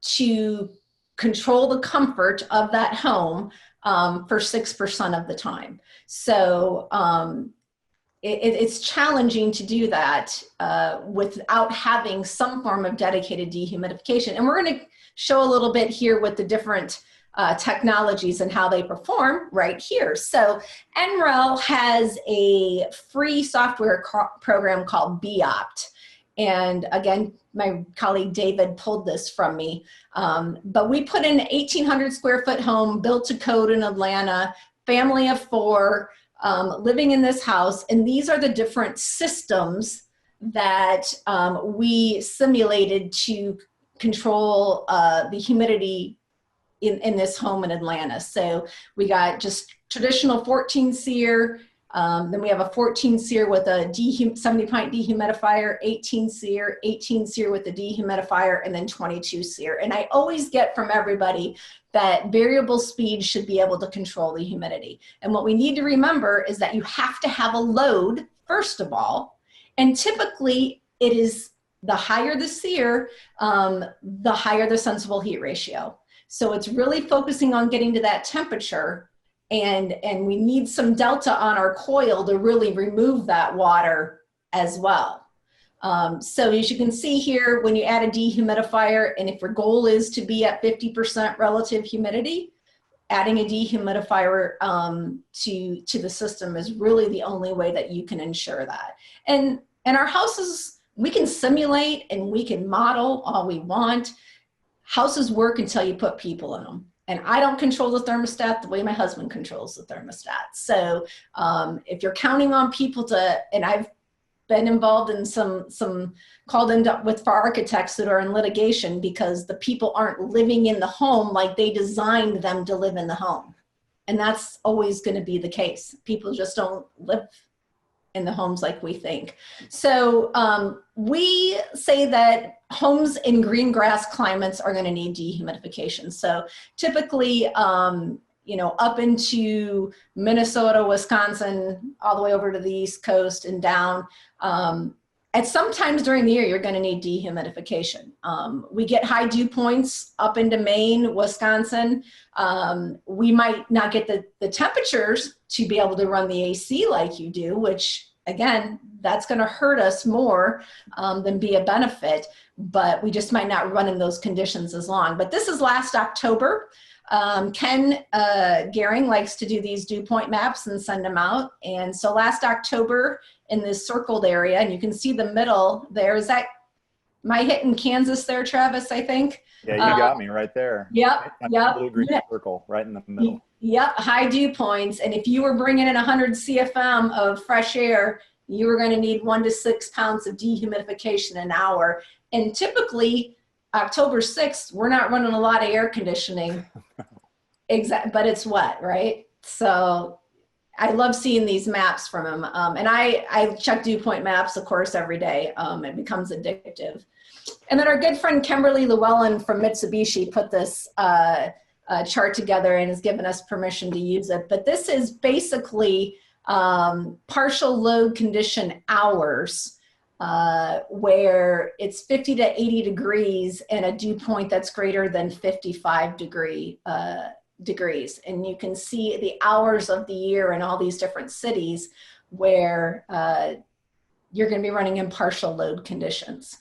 to control the comfort of that home for 6% of the time. So it's challenging to do that without having some form of dedicated dehumidification. And we're going to show a little bit here with the different technologies and how they perform right here. So NREL has a free software program called BOPT. And again, my colleague David pulled this from me. But we put in an 1,800 square foot home built to code in Atlanta, family of 4, living in this house, and these are the different systems that we simulated to control the humidity in this home in Atlanta. So we got just traditional 14 SEER, then we have a 14 SEER with a 70-pint dehumidifier, 18 SEER, 18 SEER with the dehumidifier, and then 22 SEER. And I always get from everybody that variable speed should be able to control the humidity. And what we need to remember is that you have to have a load, first of all, and typically it is the higher the SEER, the higher the sensible heat ratio. So it's really focusing on getting to that temperature, and we need some delta on our coil to really remove that water as well. So as you can see here, when you add a dehumidifier, and if your goal is to be at 50% relative humidity, adding a dehumidifier to the system is really the only way that you can ensure that. And our houses, we can simulate and we can model all we want. Houses work until you put people in them. And I don't control the thermostat the way my husband controls the thermostat. So if you're counting on people to, and I've been involved in some called in with for architects that are in litigation because the people aren't living in the home like they designed them to live in the home. And that's always going to be the case. People just don't live in the homes like we think. So we say that homes in green grass climates are going to need dehumidification. So typically, you know, up into Minnesota, Wisconsin, all the way over to the East Coast and down. At some times during the year, you're going to need dehumidification. We get high dew points up into Maine, Wisconsin. We might not get the temperatures to be able to run the AC like you do, which again, that's going to hurt us more than be a benefit, but we just might not run in those conditions as long. But this is last October. Ken Gehring likes to do these dew point maps and send them out. And so last October in this circled area, and you can see the middle there, is that, am I hitting Kansas there, Travis, I think? Yeah, you got me right there. Yep, yep. Little green circle right in the middle. Yep, high dew points. And if you were bringing in 100 CFM of fresh air, you were going to need 1 to 6 pounds of dehumidification an hour. And typically, October 6th, we're not running a lot of air conditioning, but it's wet, right? So I love seeing these maps from him. And I check dew point maps, of course, every day. It becomes addictive. And then our good friend Kimberly Llewellyn from Mitsubishi put this chart together and has given us permission to use it. But this is basically partial load condition hours, where it's 50 to 80 degrees and a dew point that's greater than 55 degrees. And you can see the hours of the year in all these different cities where you're going to be running in partial load conditions.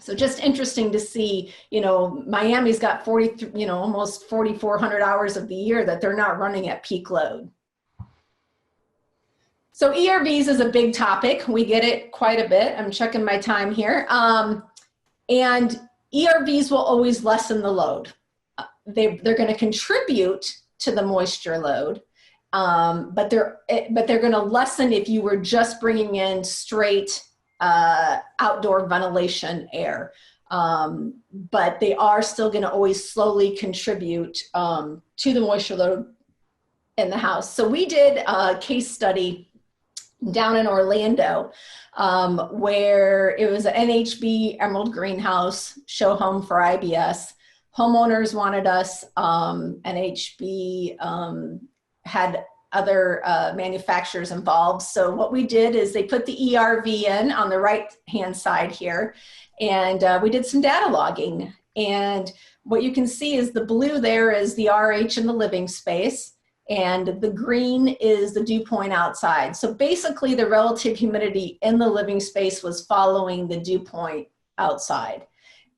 So just interesting to see, you know, Miami's got 40, you know, almost 4,400 hours of the year that they're not running at peak load. So ERVs is a big topic. We get it quite a bit. I'm checking my time here. And ERVs will always lessen the load. They're going to contribute to the moisture load, but they're going to lessen if you were just bringing in straight outdoor ventilation air. But they are still going to always slowly contribute to the moisture load in the house. So we did a case study down in Orlando where it was an NHB Emerald Greenhouse show home for IBS. Homeowners wanted us, NHB had other manufacturers involved. So what we did is they put the ERV in on the right hand side here, and we did some data logging. And what you can see is the blue there is the RH in the living space, and the green is the dew point outside. So basically the relative humidity in the living space was following the dew point outside.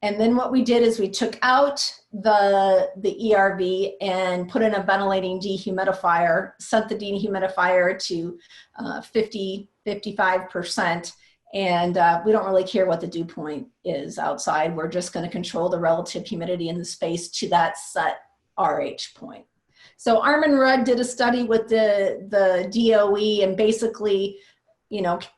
And then what we did is we took out the ERV and put in a ventilating dehumidifier, set the dehumidifier to 55%. And we don't really care what the dew point is outside. We're just going to control the relative humidity in the space to that set RH point. So Armin Rudd did a study with the DOE and basically,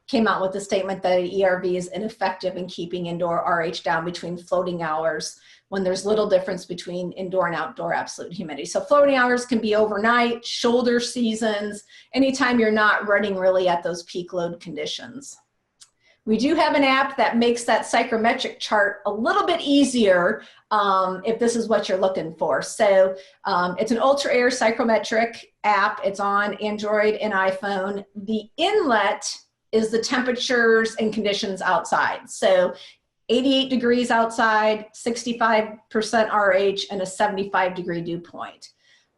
came out with the statement that an ERV is ineffective in keeping indoor RH down between floating hours when there's little difference between indoor and outdoor absolute humidity. So floating hours can be overnight, shoulder seasons, anytime you're not running really at those peak load conditions. We do have an app that makes that psychrometric chart a little bit easier if this is what you're looking for. So it's an Ultra Air psychrometric app. It's on Android and iPhone. The inlet is the temperatures and conditions outside. So 88 degrees outside, 65% RH, and a 75-degree dew point.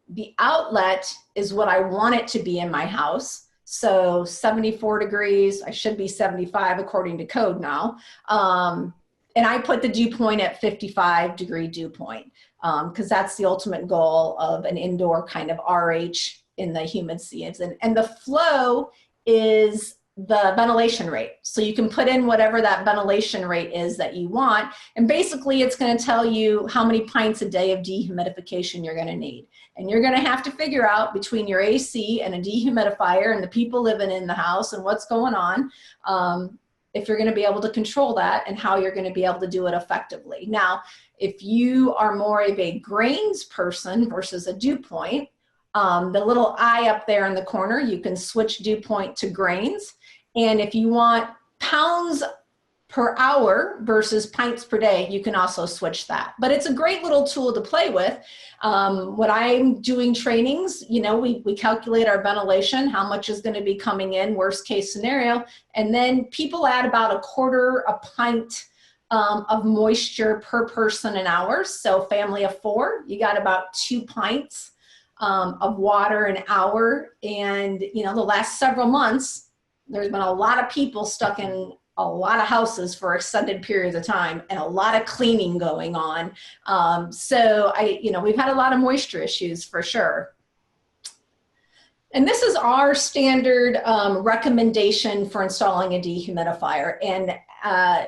The outlet is what I want it to be in my house. So 74 degrees, I should be 75 according to code now. And I put the dew point at 55-degree dew point because that's the ultimate goal of an indoor kind of RH in the humid season. And the flow is the ventilation rate. So you can put in whatever that ventilation rate is that you want. And basically it's going to tell you how many pints a day of dehumidification you're going to need. And you're going to have to figure out between your AC and a dehumidifier and the people living in the house and what's going on, if you're going to be able to control that and how you're going to be able to do it effectively. Now, if you are more of a grains person versus a dew point, the little eye up there in the corner, you can switch dew point to grains. And if you want pounds per hour versus pints per day, you can also switch that. But it's a great little tool to play with. When I'm doing trainings, we calculate our ventilation, how much is going to be coming in, worst case scenario. And then people add about a pint of moisture per person an hour. So family of 4, you got about 2 pints of water an hour. And, the last several months, there's been a lot of people stuck in a lot of houses for extended periods of time and a lot of cleaning going on. So we've had a lot of moisture issues for sure. And this is our standard recommendation for installing a dehumidifier, and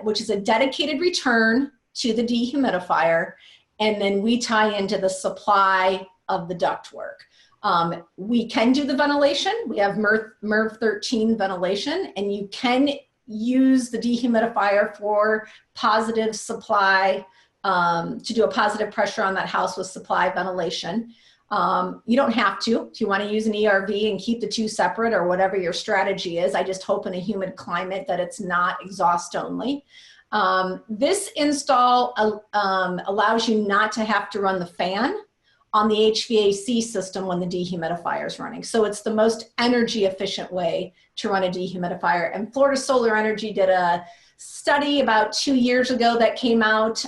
which is a dedicated return to the dehumidifier. And then we tie into the supply of the ductwork. We can do the ventilation. We have MERV 13 ventilation, and you can use the dehumidifier for positive supply, to do a positive pressure on that house with supply ventilation. You don't have to. If you want to use an ERV and keep the two separate or whatever your strategy is, I just hope in a humid climate that it's not exhaust only. This install allows you not to have to run the fan on the HVAC system when the dehumidifier is running. So it's the most energy efficient way to run a dehumidifier. And Florida Solar Energy did a study about 2 years ago that came out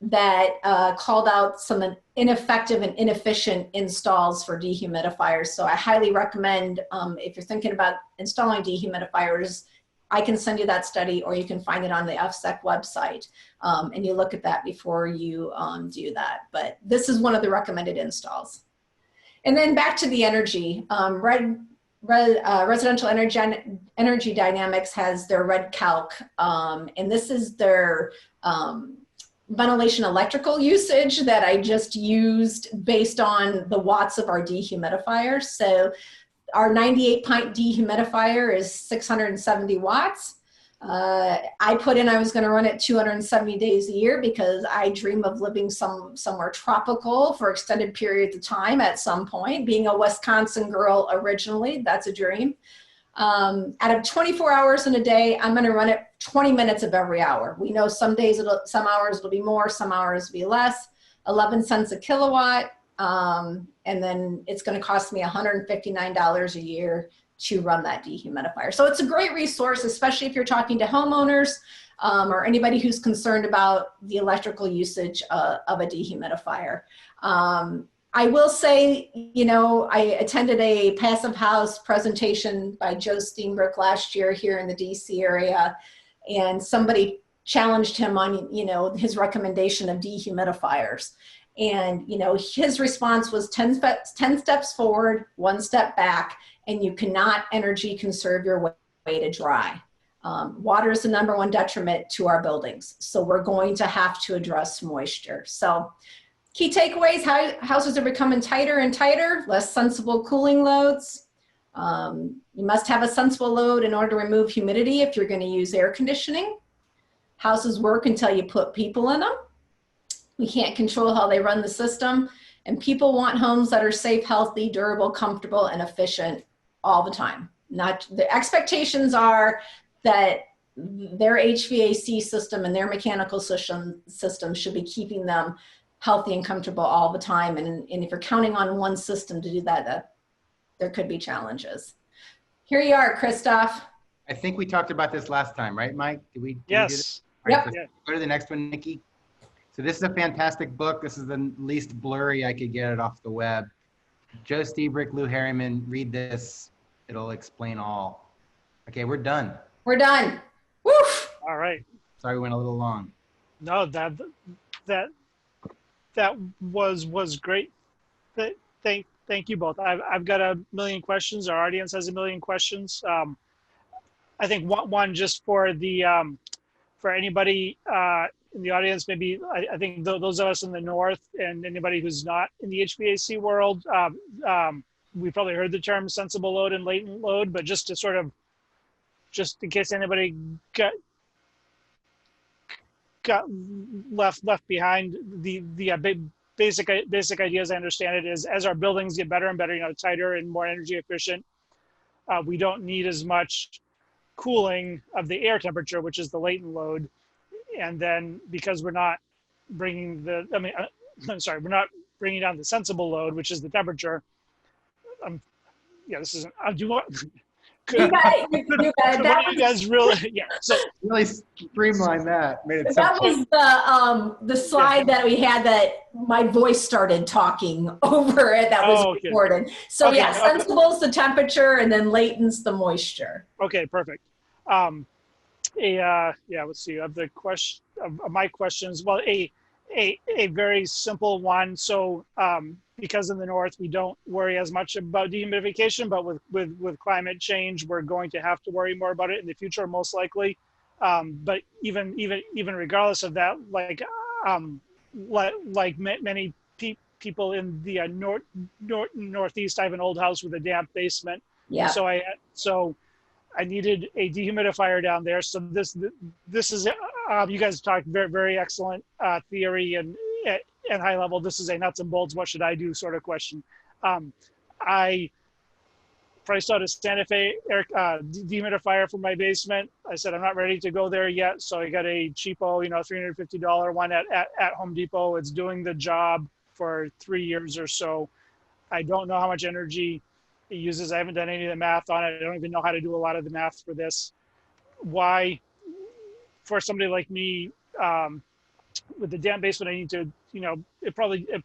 that called out some ineffective and inefficient installs for dehumidifiers. So I highly recommend, if you're thinking about installing dehumidifiers, I can send you that study, or you can find it on the FSEC website, and you look at that before you do that. But this is one of the recommended installs. And then back to the energy. Residential Energy Dynamics has their red calc, and this is their ventilation electrical usage that I just used based on the watts of our dehumidifiers. So our 98-pint dehumidifier is 670 watts. I put in I was going to run it 270 days a year because I dream of living somewhere tropical for extended periods of time at some point. Being a Wisconsin girl originally, that's a dream. Out of 24 hours in a day, I'm going to run it 20 minutes of every hour. We know some days, some hours will be more, some hours will be less. 11 cents a kilowatt, and then it's going to cost me $159 a year to run that dehumidifier. So it's a great resource, especially if you're talking to homeowners or anybody who's concerned about the electrical usage of a dehumidifier. I will say, you know, I attended a Passive House presentation by Joe Steenbrook last year here in the DC area, and somebody challenged him on, you know, his recommendation of dehumidifiers. And, you know, his response was 10 steps forward, 1 step back, and you cannot energy conserve your way to dry. Water is the #1 detriment to our buildings. So we're going to have to address moisture. So key takeaways, houses are becoming tighter and tighter, less sensible cooling loads. You must have a sensible load in order to remove humidity if you're going to use air conditioning. Houses work until you put people in them. We can't control how they run the system. And people want homes that are safe, healthy, durable, comfortable, and efficient all the time. The expectations are that their HVAC system and their mechanical system should be keeping them healthy and comfortable all the time. And if you're counting on one system to do that, there could be challenges. Here you are, Christoph. I think we talked about this last time, right, Mike? Did we Yes. All right, Yep. let's go to the next one, Nikki. So this is a fantastic book. This is the least blurry I could get it off the web. Joe Steenbrook, Lou Harriman, read this. It'll explain all. Okay, we're done. We're done. Woof. All right. Sorry we went a little long. No, that was great. Thank you both. I've got a million questions. Our audience has a million questions. I think one just for the for anybody in the audience, maybe I think those of us in the north and anybody who's not in the HVAC world, we probably heard the term sensible load and latent load, but just to sort of, just in case anybody got left behind, the basic ideas I understand it is as our buildings get better and better, you know, tighter and more energy efficient, we don't need as much cooling of the air temperature, which is the latent load. And then because we're not bringing we're not bringing down the sensible load, which is the temperature. Yeah, this isn't, do what? You got it. You guys really, yeah. So Really streamline that. Made it that simple. was the slide that we had that my voice started talking over it that was recorded. So okay, yeah, sensible's the temperature and then latent's the moisture. Okay, perfect. Yeah, let's see. Of the question of my questions, well, a very simple one. So because in the north we don't worry as much about dehumidification, but with climate change we're going to have to worry more about it in the future, most likely. But even regardless of that, like many people in the northeast, I have an old house with a damp basement. Yeah. So I needed a dehumidifier down there. So this is you guys talked very, very excellent theory and high level. This is a nuts and bolts, what should I do sort of question. I priced out a Santa Fe dehumidifier for my basement. I said I'm not ready to go there yet, so I got a cheapo, $350 one at Home Depot. It's doing the job for 3 years or so. I don't know how much energy it uses. I haven't done any of the math on it. I don't even know how to do a lot of the math for this. Why, for somebody like me, with the damp basement, I need to, it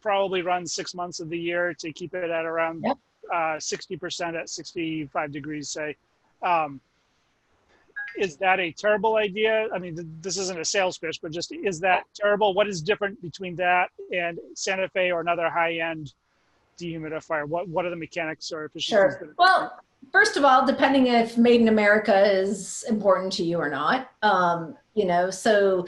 probably runs 6 months of the year to keep it at around 60% at 65 degrees, say. Is that a terrible idea? I mean, this isn't a sales pitch, but just, is that terrible? What is different between that and Santa Fe or another high-end dehumidifier? What are the mechanics or efficiencies? Sure. Well, First of all, depending if Made in America is important to you or not. You know, so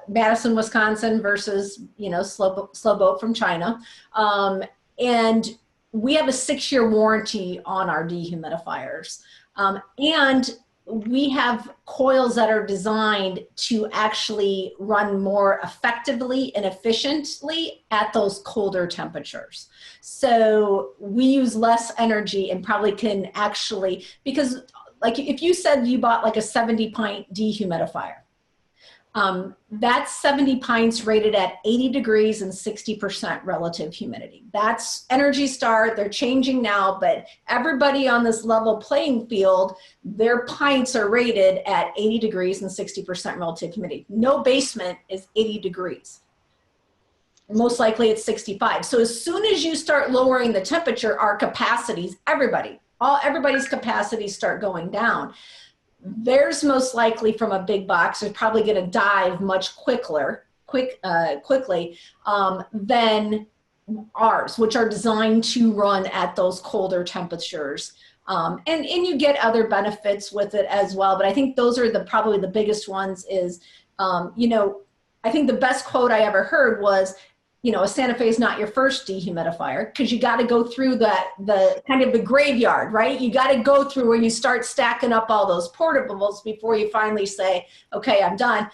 Madison, Wisconsin versus, you know, slow boat from China. And we have a 6-year warranty on our dehumidifiers. And we have coils that are designed to actually run more effectively and efficiently at those colder temperatures. So we use less energy and probably can actually, because like if you said you bought like a 70-pint dehumidifier, that's 70 pints rated at 80 degrees and 60% relative humidity. That's Energy Star. They're changing now, but everybody on this level playing field, their pints are rated at 80 degrees and 60% relative humidity. No basement is 80 degrees. Most likely it's 65. So as soon as you start lowering the temperature, our capacities, everybody's capacities start going down. Theirs most likely from a big box is probably going to dive much quickly than ours, which are designed to run at those colder temperatures. And you get other benefits with it as well. But I think those are probably the biggest ones is, you know, I think the best quote I ever heard was, you know, a Santa Fe is not your first dehumidifier, because you got to go through the kind of the graveyard, right? You got to go through where you start stacking up all those portables before you finally say, okay, I'm done.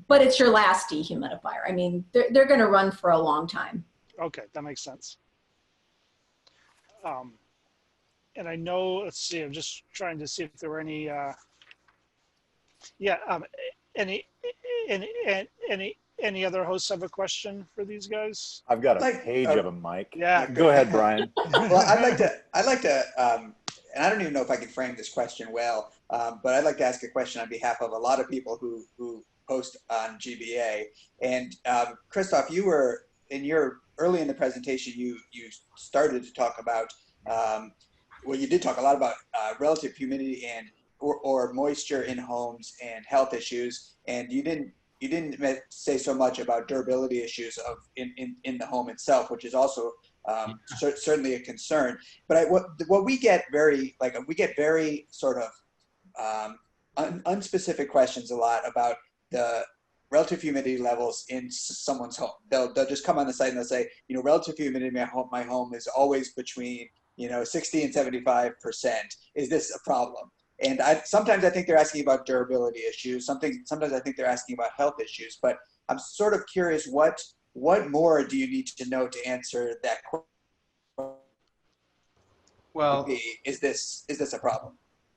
But it's your last dehumidifier. I mean, they're going to run for a long time. Okay, that makes sense. And I know, let's see, I'm just trying to see if there were any, any other hosts have a question for these guys? I've got a page of them, Mike. Yeah. Go ahead, Brian. Well, I'd like to, and I don't even know if I can frame this question well, but I'd like to ask a question on behalf of a lot of people who post on GBA. And Christoph, you were early in the presentation, you started to talk about, well, you did talk a lot about relative humidity and or moisture in homes and health issues, and you didn't say so much about durability issues in the home itself, which is also certainly a concern. But what we get very sort of unspecific questions a lot about the relative humidity levels in someone's home. They'll just come on the site and they'll say, you know, relative humidity in my home is always between, you know, 60 and 75%. Is this a problem? And sometimes I think they're asking about durability issues. Sometimes I think they're asking about health issues. But I'm sort of curious, what more do you need to know to answer that question? Well, is this a problem?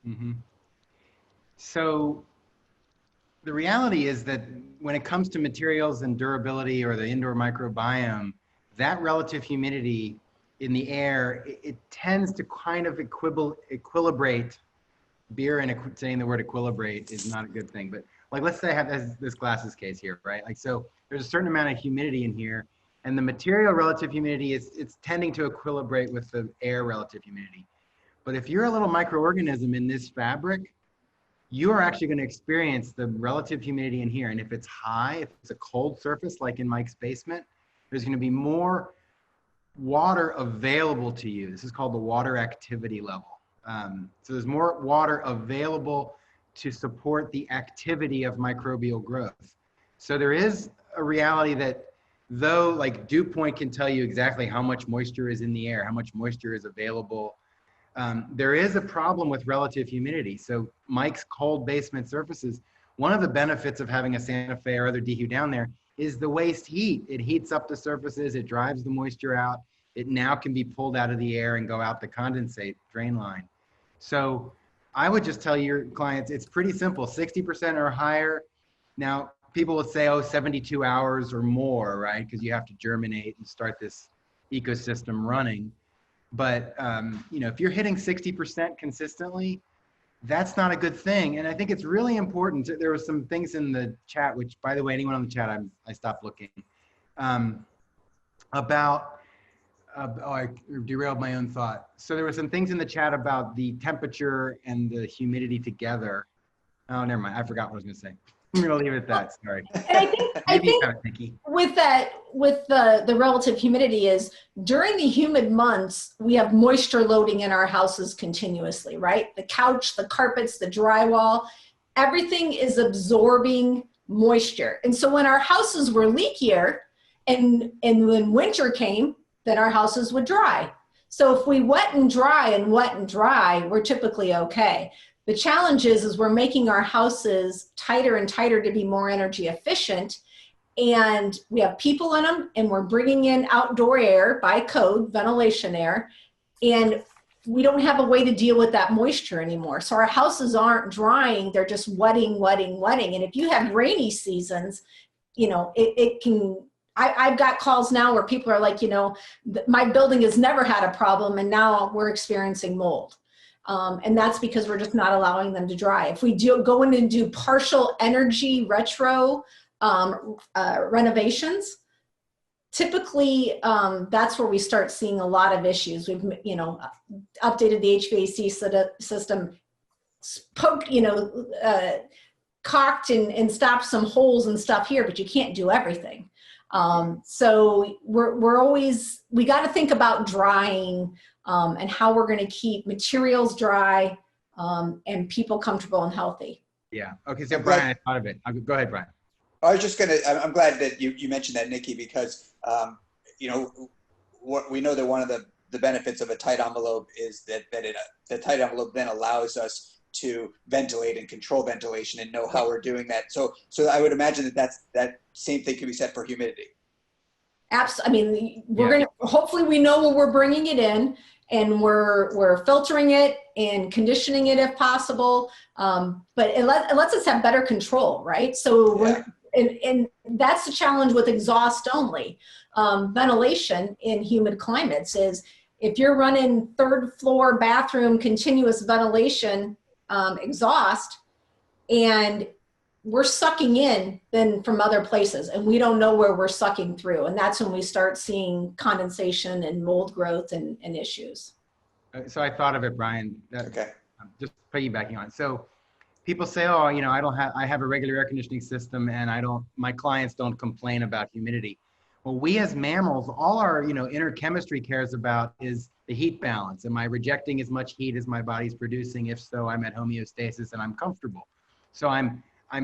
Mm-hmm. So the reality is that when it comes to materials and durability or the indoor microbiome, that relative humidity in the air, it tends to kind of equilibrate. Beer and saying the word equilibrate is not a good thing, but like, let's say I have this glasses case here, right? Like, so there's a certain amount of humidity in here, and the material relative humidity it's tending to equilibrate with the air relative humidity. But if you're a little microorganism in this fabric, you are actually going to experience the relative humidity in here. And if it's high, if it's a cold surface, like in Mike's basement, there's going to be more water available to you. This is called the water activity level. So there's more water available to support the activity of microbial growth. So there is a reality that though like dew point can tell you exactly how much moisture is in the air, how much moisture is available, there is a problem with relative humidity. So Mike's cold basement surfaces, one of the benefits of having a Santa Fe or other dehu down there is the waste heat. It heats up the surfaces, it drives the moisture out. It now can be pulled out of the air and go out the condensate drain line. So I would just tell your clients, it's pretty simple, 60% or higher. Now, people will say, oh, 72 hours or more, right? Because you have to germinate and start this ecosystem running. But, you know, if you're hitting 60% consistently, that's not a good thing. And I think it's really important. There were some things in the chat, which, by the way, anyone on the chat, I stopped looking, about, oh, I derailed my own thought. So there were some things in the chat about the temperature and the humidity together. Oh, never mind. I forgot what I was going to say. I'm gonna leave it at that. Sorry. And I Maybe think not, Nikki. with the relative humidity is during the humid months, we have moisture loading in our houses continuously, right? The couch, the carpets, the drywall, everything is absorbing moisture. And so when our houses were leakier and when winter came, then our houses would dry. So if we wet and dry, we're typically okay. The challenge is we're making our houses tighter and tighter to be more energy efficient. And we have people in them, and we're bringing in outdoor air by code, ventilation air, and we don't have a way to deal with that moisture anymore. So our houses aren't drying, they're just wetting. And if you have rainy seasons, you know, it can, I've got calls now where people are like, you know, my building has never had a problem, and now we're experiencing mold. And that's because we're just not allowing them to dry. If we do go in and do partial energy retro renovations, typically that's where we start seeing a lot of issues. We've, you know, updated the HVAC system, caulked and stopped some holes and stuff here, but you can't do everything. So we got to think about drying and how we're going to keep materials dry and people comfortable and healthy. Yeah. Okay. So Brian, I thought of it. Go ahead, Brian. I was just I'm glad that you mentioned that, Nikki, because, you know, we know that one of the benefits of a tight envelope is that the tight envelope then allows us to ventilate and control ventilation and know how we're doing that. So I would imagine that same thing could be said for humidity. Absolutely. I mean, we're hopefully we know when we're bringing it in, and we're filtering it and conditioning it if possible. But it lets us have better control, right? So and that's the challenge with exhaust only. Ventilation in humid climates is if you're running third floor bathroom continuous ventilation exhaust, and we're sucking in then from other places, and we don't know where we're sucking through. And that's when we start seeing condensation and mold growth and issues. So I thought of it, Brian. Okay. I'm just piggybacking on it. So people say, oh, you know, I have a regular air conditioning system, and my clients don't complain about humidity. Well, we as mammals, all our, you know, inner chemistry cares about is the heat balance. Am I rejecting as much heat as my body's producing? If so, I'm at homeostasis and I'm comfortable. So I'm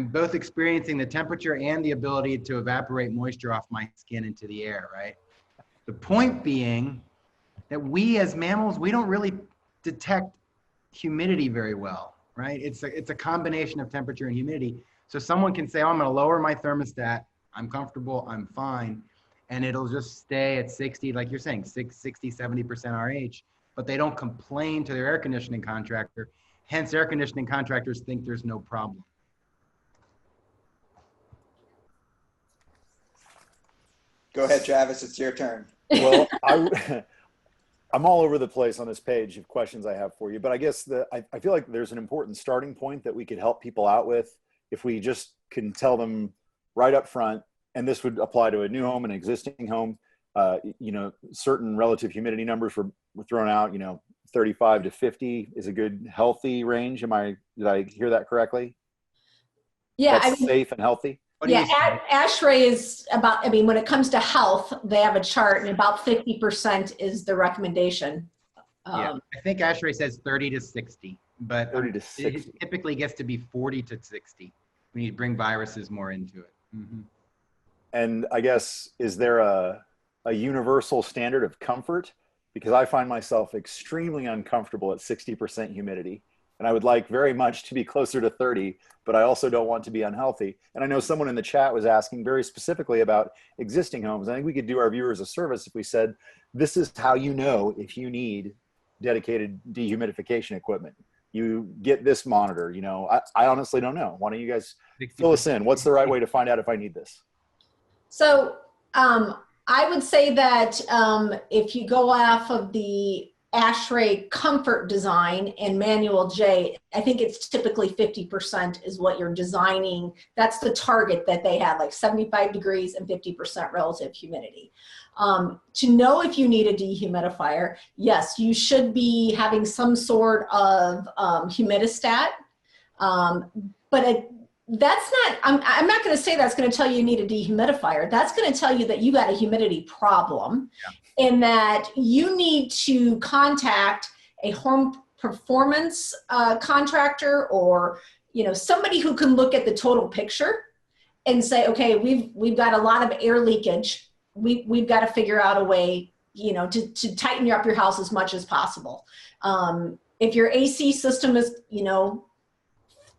both experiencing the temperature and the ability to evaporate moisture off my skin into the air, right? The point being that we as mammals, we don't really detect humidity very well, right? It's a combination of temperature and humidity. So someone can say, oh, I'm gonna lower my thermostat, I'm comfortable, I'm fine, and it'll just stay at 60, like you're saying, 60, 70% RH, but they don't complain to their air conditioning contractor. Hence, air conditioning contractors think there's no problem. Go ahead, Travis, it's your turn. Well, I'm all over the place on this page of questions I have for you, but I guess I feel like there's an important starting point that we could help people out with if we just can tell them right up front, and this would apply to a new home and an existing home, you know, certain relative humidity numbers were thrown out, you know, 35 to 50 is a good healthy range. Did I hear that correctly? Yeah. That's safe and healthy? Yeah, ASHRAE is about, I mean, when it comes to health, they have a chart, and about 50% is the recommendation. Yeah, I think ASHRAE says 30 to 60, but 30 to 60. It typically gets to be 40 to 60 when you bring viruses more into it. Mm-hmm. And I guess, is there a universal standard of comfort? Because I find myself extremely uncomfortable at 60% humidity. And I would like very much to be closer to 30, but I also don't want to be unhealthy. And I know someone in the chat was asking very specifically about existing homes. I think we could do our viewers a service if we said, this is how you know if you need dedicated dehumidification equipment. You get this monitor, you know. I honestly don't know. Why don't you guys fill us in? What's the right way to find out if I need this? So I would say that if you go off of the ASHRAE comfort design and manual J, I think it's typically 50% is what you're designing. That's the target that they have, like 75 degrees and 50% relative humidity. To know if you need a dehumidifier, yes, you should be having some sort of humidistat. But that's not, I'm not going to say that's going to tell you you need a dehumidifier. That's going to tell you that you got a humidity problem, and that you need to contact a home performance contractor, or, you know, somebody who can look at the total picture and say, okay, we've got a lot of air leakage. We've got to figure out a way, you know, to tighten up your house as much as possible. If your AC system is, you know,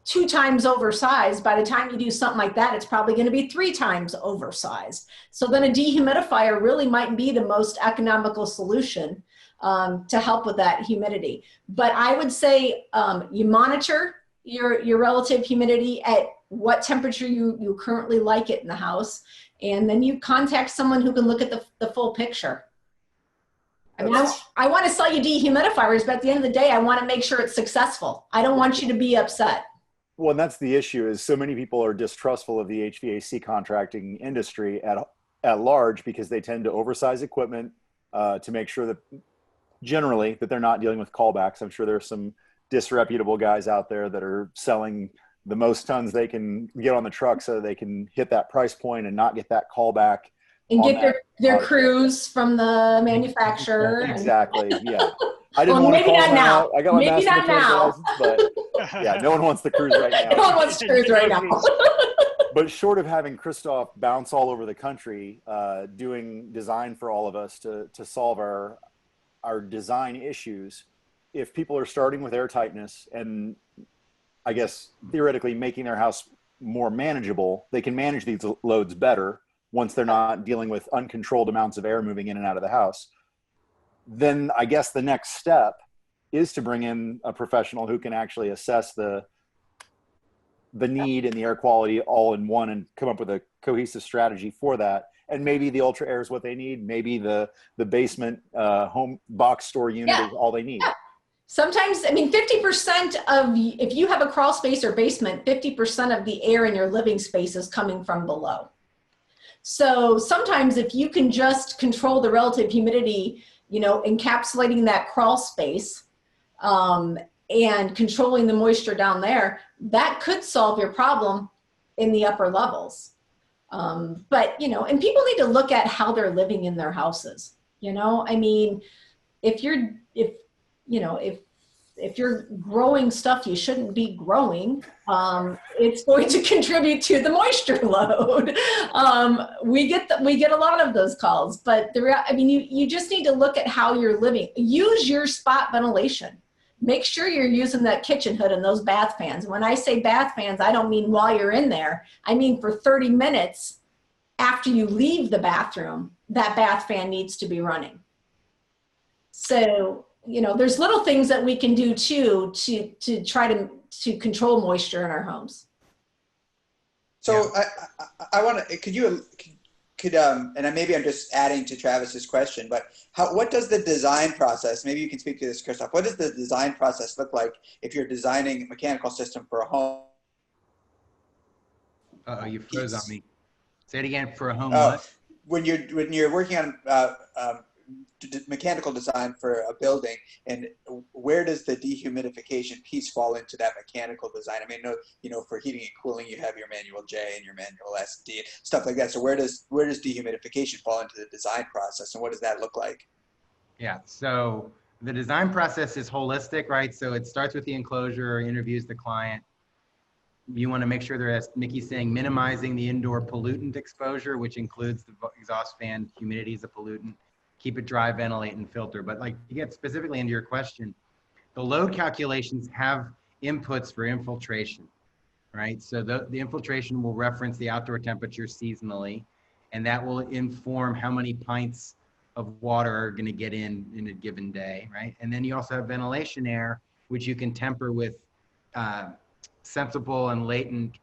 2 times oversized, by the time you do something like that, it's probably going to be 3 times oversized. So then a dehumidifier really might be the most economical solution to help with that humidity. But I would say you monitor your relative humidity at what temperature you currently like it in the house, and then you contact someone who can look at the full picture. I mean, I want to sell you dehumidifiers, but at the end of the day, I want to make sure it's successful. I don't want you to be upset. Well, and that's the issue, is so many people are distrustful of the HVAC contracting industry at large, because they tend to oversize equipment to make sure that generally that they're not dealing with callbacks. I'm sure there's some disreputable guys out there that are selling the most tons they can get on the truck so they can hit that price point and not get that callback. And get their crews from the manufacturer. Exactly, yeah. I didn't Well, want to maybe call not them now. out. I got my Maybe master not now. license, but yeah, no one wants the crews right now. No one wants to cruise right now. But short of having Christoph bounce all over the country, doing design for all of us to solve our design issues, if people are starting with air tightness and, I guess, theoretically making their house more manageable, they can manage these loads better once they're not dealing with uncontrolled amounts of air moving in and out of the house. Then I guess the next step is to bring in a professional who can actually assess the need and the air quality all in one, and come up with a cohesive strategy for that. And maybe the ultra air is what they need. Maybe the basement home box store unit is all they need. Sometimes, I mean, 50% of, if you have a crawl space or basement, 50% of the air in your living space is coming from below. So sometimes if you can just control the relative humidity, you know, encapsulating that crawl space and controlling the moisture down there, that could solve your problem in the upper levels. But, you know, and people need to look at how they're living in their houses. You know, I mean, if you're growing stuff you shouldn't be growing, it's going to contribute to the moisture load. We get a lot of those calls, but you just need to look at how you're living. Use your spot ventilation. Make sure you're using that kitchen hood and those bath fans. When I say bath fans, I don't mean while you're in there. I mean for 30 minutes after you leave the bathroom, that bath fan needs to be running. So, you know, there's little things that we can do too to try to control moisture in our homes. So I want to, and maybe I'm just adding to Travis's question, but what does the design process, maybe you can speak to this, Christoph, what does the design process look like if you're designing a mechanical system for a home? You froze on me. Say it again. For a home what? When you're working on mechanical design for a building, and where does the dehumidification piece fall into that mechanical design? I mean, you know, for heating and cooling, you have your manual J and your manual SD, stuff like that. So where does dehumidification fall into the design process, and what does that look like? Yeah, so the design process is holistic, right? So it starts with the enclosure, interviews the client. You want to make sure they're, as Nikki's saying, minimizing the indoor pollutant exposure, which includes the exhaust fan. Humidity is a pollutant. Keep it dry, ventilate, and filter. But like, to get specifically into your question, the load calculations have inputs for infiltration, right? So the infiltration will reference the outdoor temperature seasonally, and that will inform how many pints of water are going to get in a given day, right? And then you also have ventilation air, which you can temper with sensible and latent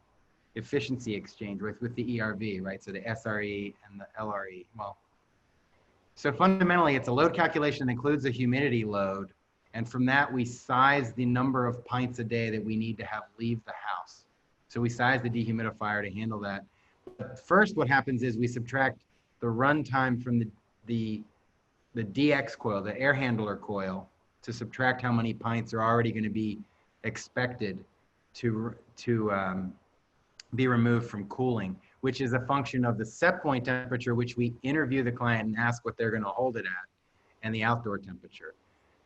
efficiency exchange with the ERV, right? So the SRE and the LRE. Well, so fundamentally, it's a load calculation that includes a humidity load. And from that, we size the number of pints a day that we need to have leave the house. So we size the dehumidifier to handle that. But first, what happens is we subtract the runtime from the DX coil, the air handler coil, to subtract how many pints are already going to be expected to be removed from cooling, which is a function of the set point temperature, which we interview the client and ask what they're going to hold it at, and the outdoor temperature.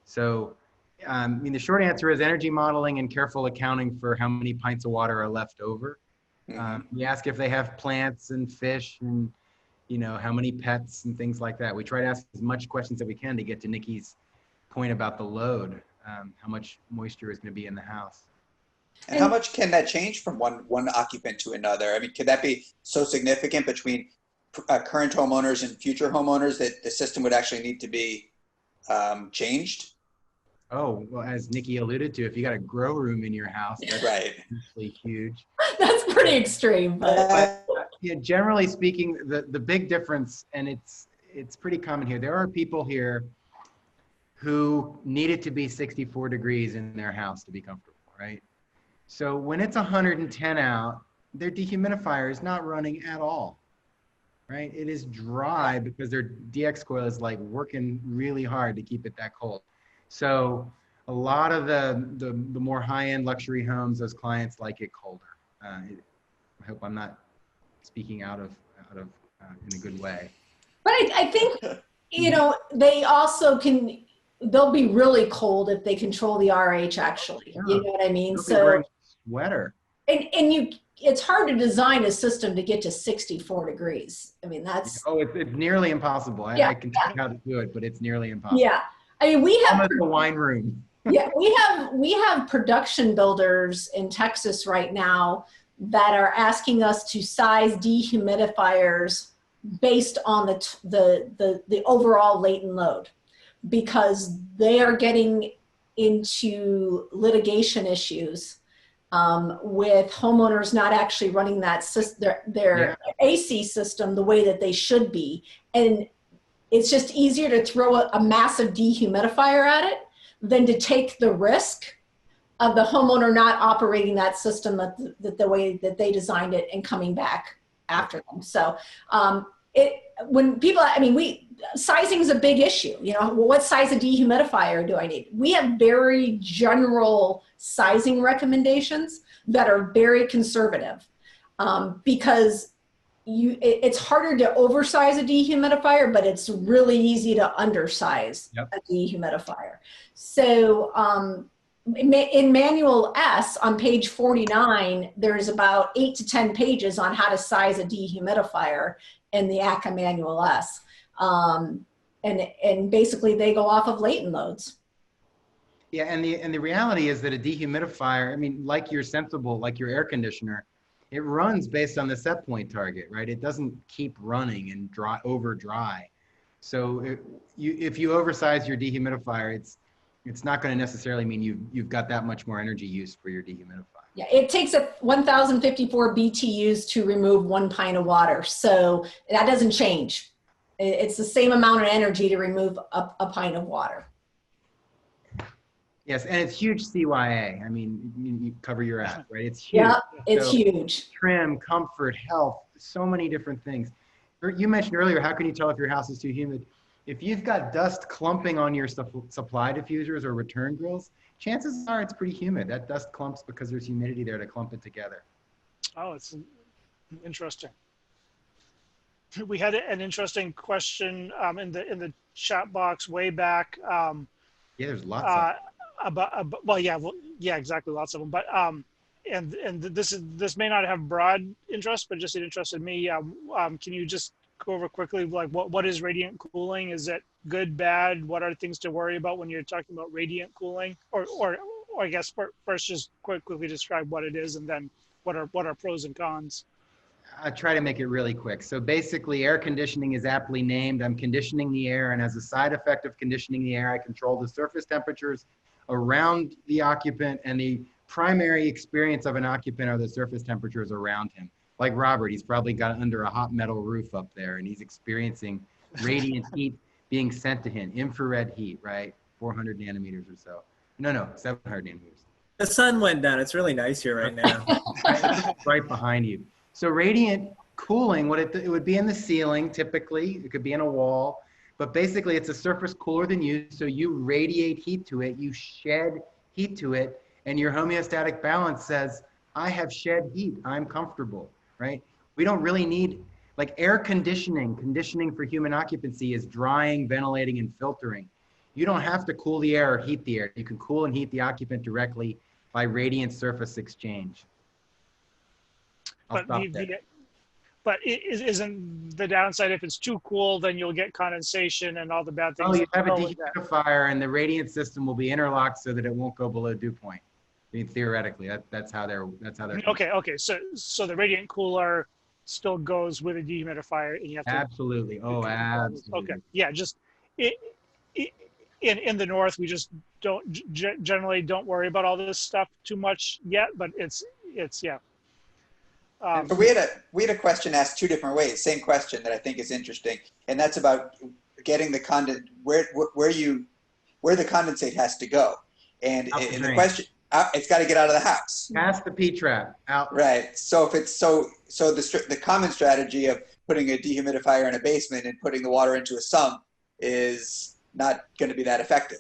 So, I mean, the short answer is energy modeling and careful accounting for how many pints of water are left over. We ask if they have plants and fish and, you know, how many pets and things like that. We try to ask as much questions that we can to get to Nikki's point about the load, how much moisture is going to be in the house. And how much can that change from one occupant to another? I mean, could that be so significant between current homeowners and future homeowners that the system would actually need to be changed? Oh, well, as Nikki alluded to, if you got a grow room in your house, that's right. Actually huge. That's pretty extreme. But yeah, generally speaking, the big difference, and it's pretty common here, there are people here who need it to be 64 degrees in their house to be comfortable, right? So when it's 110 out, their dehumidifier is not running at all, right? It is dry because their DX coil is like working really hard to keep it that cold. So a lot of the more high-end luxury homes, those clients like it colder. I hope I'm not speaking out of in a good way. But I think, you know, they also they'll be really cold if they control the RH actually. Yeah. You know what I mean? So sweater. And it's hard to design a system to get to 64 degrees. I mean, that's it's nearly impossible. I can tell you how to do it, but it's nearly impossible. Yeah. I mean, we have a wine room. Yeah, we have production builders in Texas right now that are asking us to size dehumidifiers based on the overall latent load, because they are getting into litigation issues with homeowners not actually running that their AC system the way that they should be. And it's just easier to throw a massive dehumidifier at it than to take the risk of the homeowner not operating that system the way that they designed it and coming back after them. So when people, I mean, sizing is a big issue. You know, well, what size of dehumidifier do I need? We have very general sizing recommendations that are very conservative because it's harder to oversize a dehumidifier, but it's really easy to undersize a dehumidifier. So in Manual S on page 49, there's about 8 to 10 pages on how to size a dehumidifier in the ACA Manual S. And basically they go off of latent loads. Yeah, and the reality is that a dehumidifier, I mean, like your Sensible, like your air conditioner, it runs based on the set point target, right? It doesn't keep running and over dry. So if you oversize your dehumidifier, it's not going to necessarily mean you've got that much more energy use for your dehumidifier. Yeah, it takes 1,054 BTUs to remove 1 pint of water. So that doesn't change. It's the same amount of energy to remove a pint of water. Yes, and it's huge CYA. I mean, you cover your ass, right? It's huge. Yeah, it's huge. Trim, comfort, health, so many different things. You mentioned earlier, how can you tell if your house is too humid? If you've got dust clumping on your supply diffusers or return grills, chances are it's pretty humid. That dust clumps because there's humidity there to clump it together. Oh, it's interesting. We had an interesting question in the chat box way back. Yeah, there's lots of them. Exactly, lots of them. But and this may not have broad interest, but just it interested me. Can you just go over quickly, like what is radiant cooling? Is it good, bad? What are things to worry about when you're talking about radiant cooling? Or I guess first just quickly describe what it is, and then what are pros and cons? I try to make it really quick. So basically, air conditioning is aptly named. I'm conditioning the air, and as a side effect of conditioning the air, I control the surface temperatures around the occupant, and the primary experience of an occupant are the surface temperatures around him. Like Robert, he's probably got under a hot metal roof up there, and he's experiencing radiant heat being sent to him, infrared heat, right? 400 nanometers or so. No, 700 nanometers. The sun went down. It's really nice here right now. Right behind you. So radiant cooling, it would be in the ceiling typically. It could be in a wall. But basically, it's a surface cooler than you, so you radiate heat to it, you shed heat to it, and your homeostatic balance says, I have shed heat. I'm comfortable, right? We don't really need, like air conditioning. Conditioning for human occupancy is drying, ventilating, and filtering. You don't have to cool the air or heat the air. You can cool and heat the occupant directly by radiant surface exchange. I'll stop there. But isn't the downside if it's too cool, then you'll get condensation and all the bad things? Oh, you have a that go with that. dehumidifier, and the radiant system will be interlocked so that it won't go below dew point. I mean, theoretically, that's how they're. Okay. So the radiant cooler still goes with a dehumidifier, and you have to. Absolutely. Oh, absolutely. Okay. Yeah. Just in the north, we just generally don't worry about all this stuff too much yet, but it's yeah. But we had a question asked two different ways. Same question that I think is interesting, and that's about getting the where the condensate has to go, and in the question, it's got to get out of the house. Past the P-trap, out. Right. So if it's the common strategy of putting a dehumidifier in a basement and putting the water into a sump is not going to be that effective.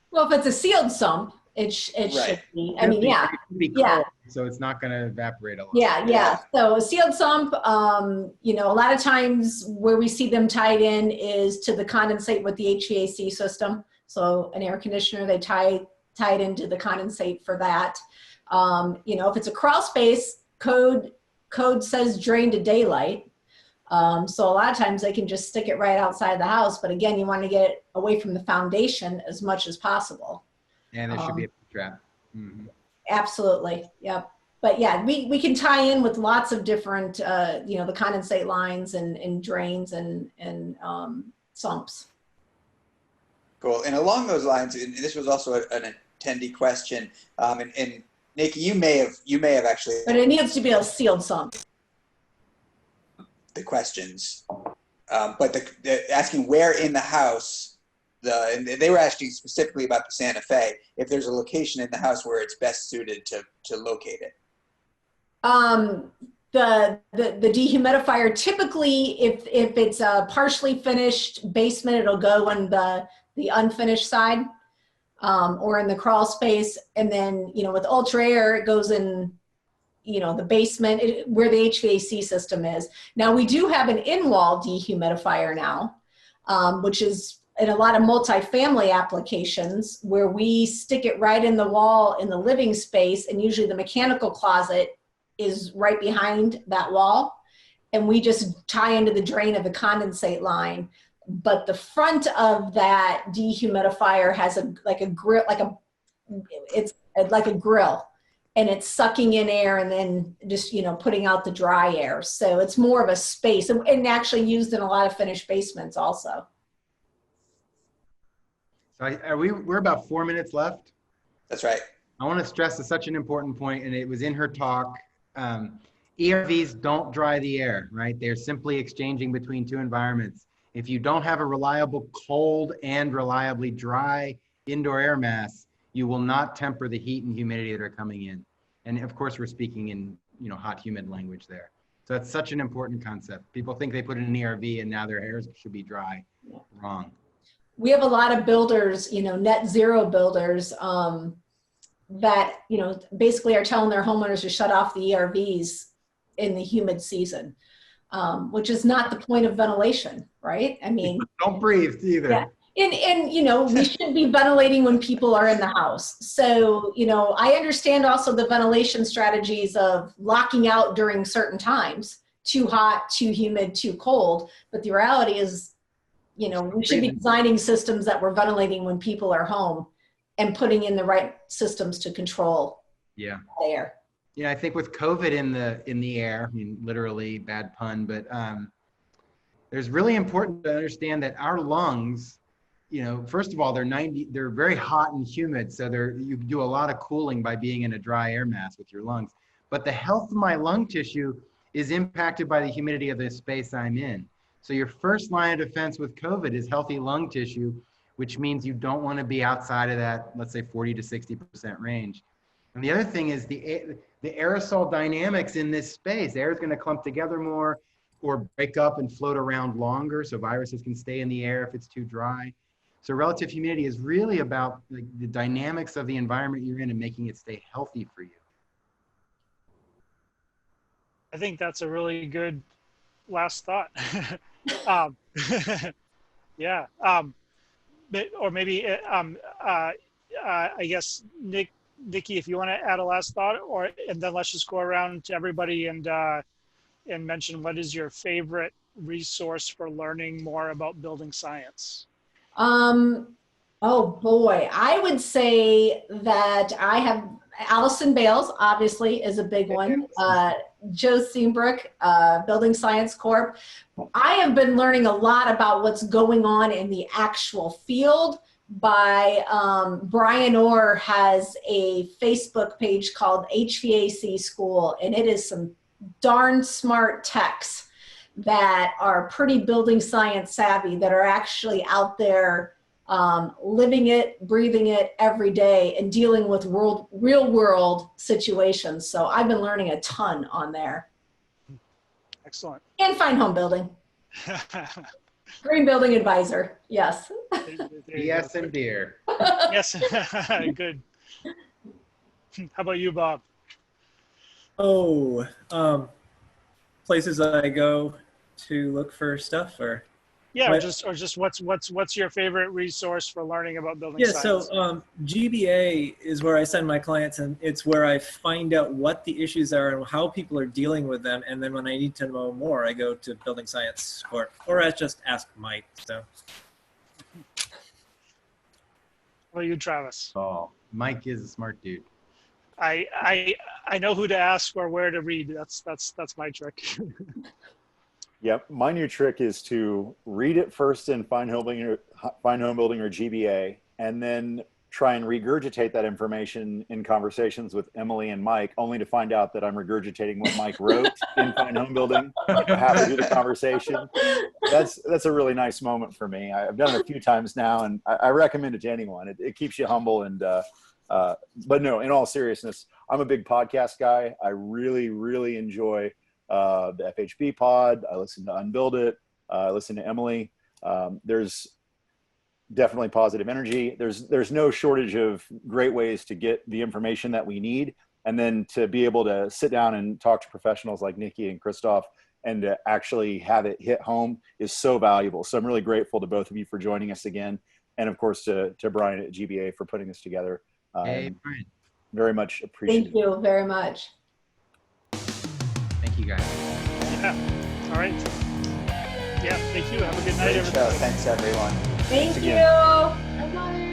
Well, if it's a sealed sump, it should be. I mean, yeah. Cold, so it's not going to evaporate a lot. Yeah. So a sealed sump, a lot of times where we see them tied in is to the condensate with the HVAC system. So an air conditioner, they tie it into the condensate for that. If it's a crawl space, code says drain to daylight. So a lot of times they can just stick it right outside the house. But again, you want to get it away from the foundation as much as possible. And there should be a trap. Mm-hmm. Absolutely. Yep. But yeah, we can tie in with lots of different, the condensate lines and drains and sumps. Cool. And along those lines, and this was also an attendee question, and Nikki, you may have actually. But it needs to be a sealed sump. The questions, but the asking where in the house. And they were asking specifically about the Santa Fe, if there's a location in the house where it's best suited to locate it. The dehumidifier, typically, if it's a partially finished basement, it'll go on the unfinished side or in the crawl space. And then, with ultra air, it goes in, the basement where the HVAC system is. Now, we do have an in-wall dehumidifier now, which is in a lot of multifamily applications where we stick it right in the wall in the living space, and usually the mechanical closet is right behind that wall, and we just tie into the drain of the condensate line. But the front of that dehumidifier has it's like a grill, and it's sucking in air and then just putting out the dry air. So it's more of a space, and actually used in a lot of finished basements also. So we're about 4 minutes left. That's right. I want to stress such an important point, and it was in her talk. ERVs don't dry the air, right? They're simply exchanging between two environments. If you don't have a reliable cold and reliably dry indoor air mass, you will not temper the heat and humidity that are coming in. And of course, we're speaking in hot, humid language there. So that's such an important concept. People think they put in an ERV and now their air should be dry. Wrong. We have a lot of builders, net zero builders that, basically are telling their homeowners to shut off the ERVs in the humid season, which is not the point of ventilation, right? I mean, don't breathe either. Yeah. And we shouldn't be ventilating when people are in the house. So, I understand also the ventilation strategies of locking out during certain times, too hot, too humid, too cold. But the reality is, we should be designing systems that we're ventilating when people are home and putting in the right systems to control the air. Yeah, I think with COVID in the air, I mean, literally, bad pun, but there's really important to understand that our lungs, first of all, they're very hot and humid, so you do a lot of cooling by being in a dry air mass with your lungs. But the health of my lung tissue is impacted by the humidity of the space I'm in. So your first line of defense with COVID is healthy lung tissue, which means you don't want to be outside of that, let's say 40 to 60% range. And the other thing is the aerosol dynamics in this space. Air is going to clump together more or break up and float around longer, so viruses can stay in the air if it's too dry. So relative humidity is really about the dynamics of the environment you're in and making it stay healthy for you. I think that's a really good last thought. um, yeah. Or maybe I guess Nikki, if you want to add a last thought, and then let's just go around to everybody and mention what is your favorite resource for learning more about building science. Oh boy, I would say that I have Allison Bales, obviously, is a big one. Joe Seambrook, Building Science Corp. I have been learning a lot about what's going on in the actual field by Brian Orr has a Facebook page called HVAC School, and it is some darn smart techs that are pretty building science savvy that are actually out there living it, breathing it every day and dealing with real world situations. So I've been learning a ton on there. Excellent. And Fine Home Building. Green Building Advisor, yes. BS and beer. Yes, good. How about you, Bob? Oh, places that I go to look for stuff, or yeah, what? or just what's your favorite resource for learning about building Yeah, science? so GBA is where I send my clients, and it's where I find out what the issues are and how people are dealing with them. And then when I need to know more, I go to Building Science Corp, or I just ask Mike. So. What about you, Travis? Oh, Mike is a smart dude. I know who to ask or where to read. That's my trick. Yep. My new trick is to read it first in Fine Home Building or GBA, and then try and regurgitate that information in conversations with Emily and Mike, only to find out that I'm regurgitating what Mike wrote in Fine Home Building halfway through the conversation. That's a really nice moment for me. I've done it a few times now, and I recommend it to anyone. It keeps you humble, and but no, in all seriousness, I'm a big podcast guy. I really, really enjoy the FHB pod. I listen to Unbuild It. I listen to Emily. There's definitely positive energy. There's no shortage of great ways to get the information that we need. And then to be able to sit down and talk to professionals like Nikki and Christoph and to actually have it hit home is so valuable. So I'm really grateful to both of you for joining us again. And of course to Brian at GBA for putting this together. Hey, Brian. Very much appreciated. Thank you very much. Thank you, guys. Yeah. All right. Yeah. Thank you. Have a good night, Great show. everybody. Thanks, everyone. Thank Thanks you. again. Bye-bye.